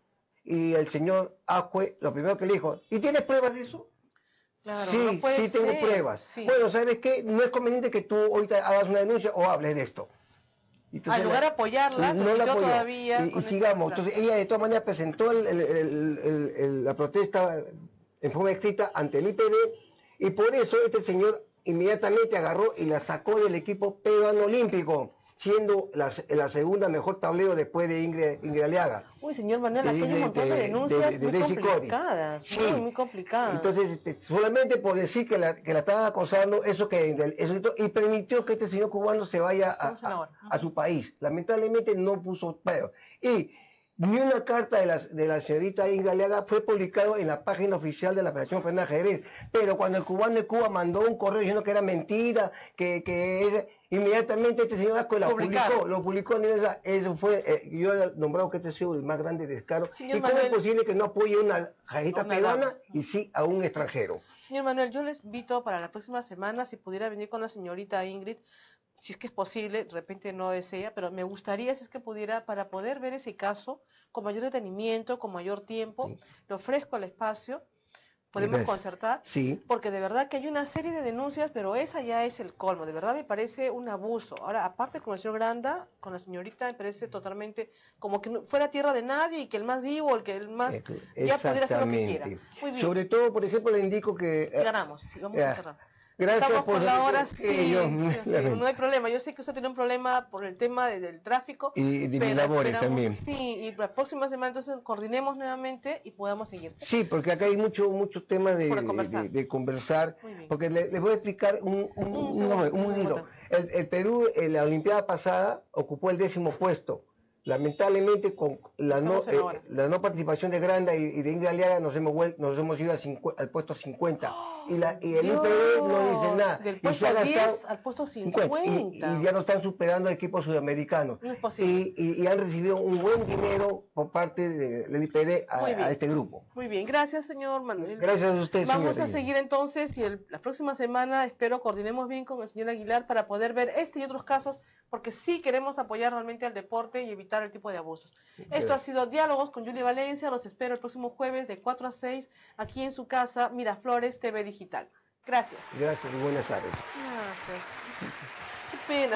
y el señor Acue, lo primero que le dijo, ¿y tienes pruebas de eso? Claro, sí, no sí tengo pruebas. Sí. Bueno, ¿sabes qué? No es conveniente que tú ahorita hagas una denuncia o hables de esto. Entonces, al lugar de apoyarla, no la apoyó. Todavía y sigamos. Entonces ella de todas maneras presentó la protesta en forma escrita ante el IPD, y por eso este señor inmediatamente agarró y la sacó del equipo peruano olímpico, siendo la segunda mejor tablero después de Ingrid Aliaga. Uy, señor Manuel, aquí hay un montón de denuncias muy complicadas. Sí. Muy complicadas. Entonces, solamente por decir que la estaban acosando, eso y permitió que este señor cubano se vaya a su país. Lamentablemente no puso pedo. Y ni una carta de la señorita Ingrid Aliaga fue publicado en la página oficial de la Federación Federal de Ajedrez. Pero cuando el cubano de Cuba mandó un correo diciendo que era mentira, inmediatamente este señor Asco lo publicó a nivel, eso fue, yo he nombrado que este ha sido el más grande descaro. Señor ¿Y cómo Manuel, es posible que no apoye una jarita peruana y sí a un extranjero? Señor Manuel, yo les invito para la próxima semana, si pudiera venir con la señorita Ingrid, si es que es posible, de repente no desea, pero me gustaría, si es que pudiera, para poder ver ese caso con mayor detenimiento, con mayor tiempo, le ofrezco el espacio, podemos concertar, porque de verdad que hay una serie de denuncias, pero esa ya es el colmo, de verdad me parece un abuso. Ahora, aparte con el señor Granda, con la señorita, me parece totalmente como que no fuera tierra de nadie y que el más vivo, el más, ya pudiera hacer lo que quiera. Muy bien. Sobre todo, por ejemplo, le indico que... ganamos, sí, vamos a cerrar. Gracias. Estamos por la hora, no hay problema. Yo sé que usted tiene un problema por el tema del tráfico. Y de mis labores también. Sí, y la próxima semana entonces coordinemos nuevamente y podamos seguir. Sí, porque acá hay mucho temas de conversar. Porque les voy a explicar un minutito. El Perú en la Olimpiada pasada ocupó el 10º puesto. Lamentablemente, con la no participación de Granda y de Ingrid Aliaga nos hemos ido al puesto 50. Y el IPD no dice nada. Del puesto 10 al puesto 50. Y ya nos están superando equipos sudamericanos. No es posible. Y han recibido un buen dinero por parte del IPD a este grupo. Muy bien, gracias, señor Manuel. Gracias a usted, señor. Vamos a seguir entonces y la próxima semana espero coordinemos bien con el señor Aguilar para poder ver este y otros casos, porque sí queremos apoyar realmente al deporte y evitar el tipo de abusos. Esto ha sido Diálogos con Julie Valencia. Los espero el próximo jueves de 4 a 6 aquí en su casa, Miraflores TV Digital. Gracias. Gracias y buenas tardes. Gracias. Qué pena.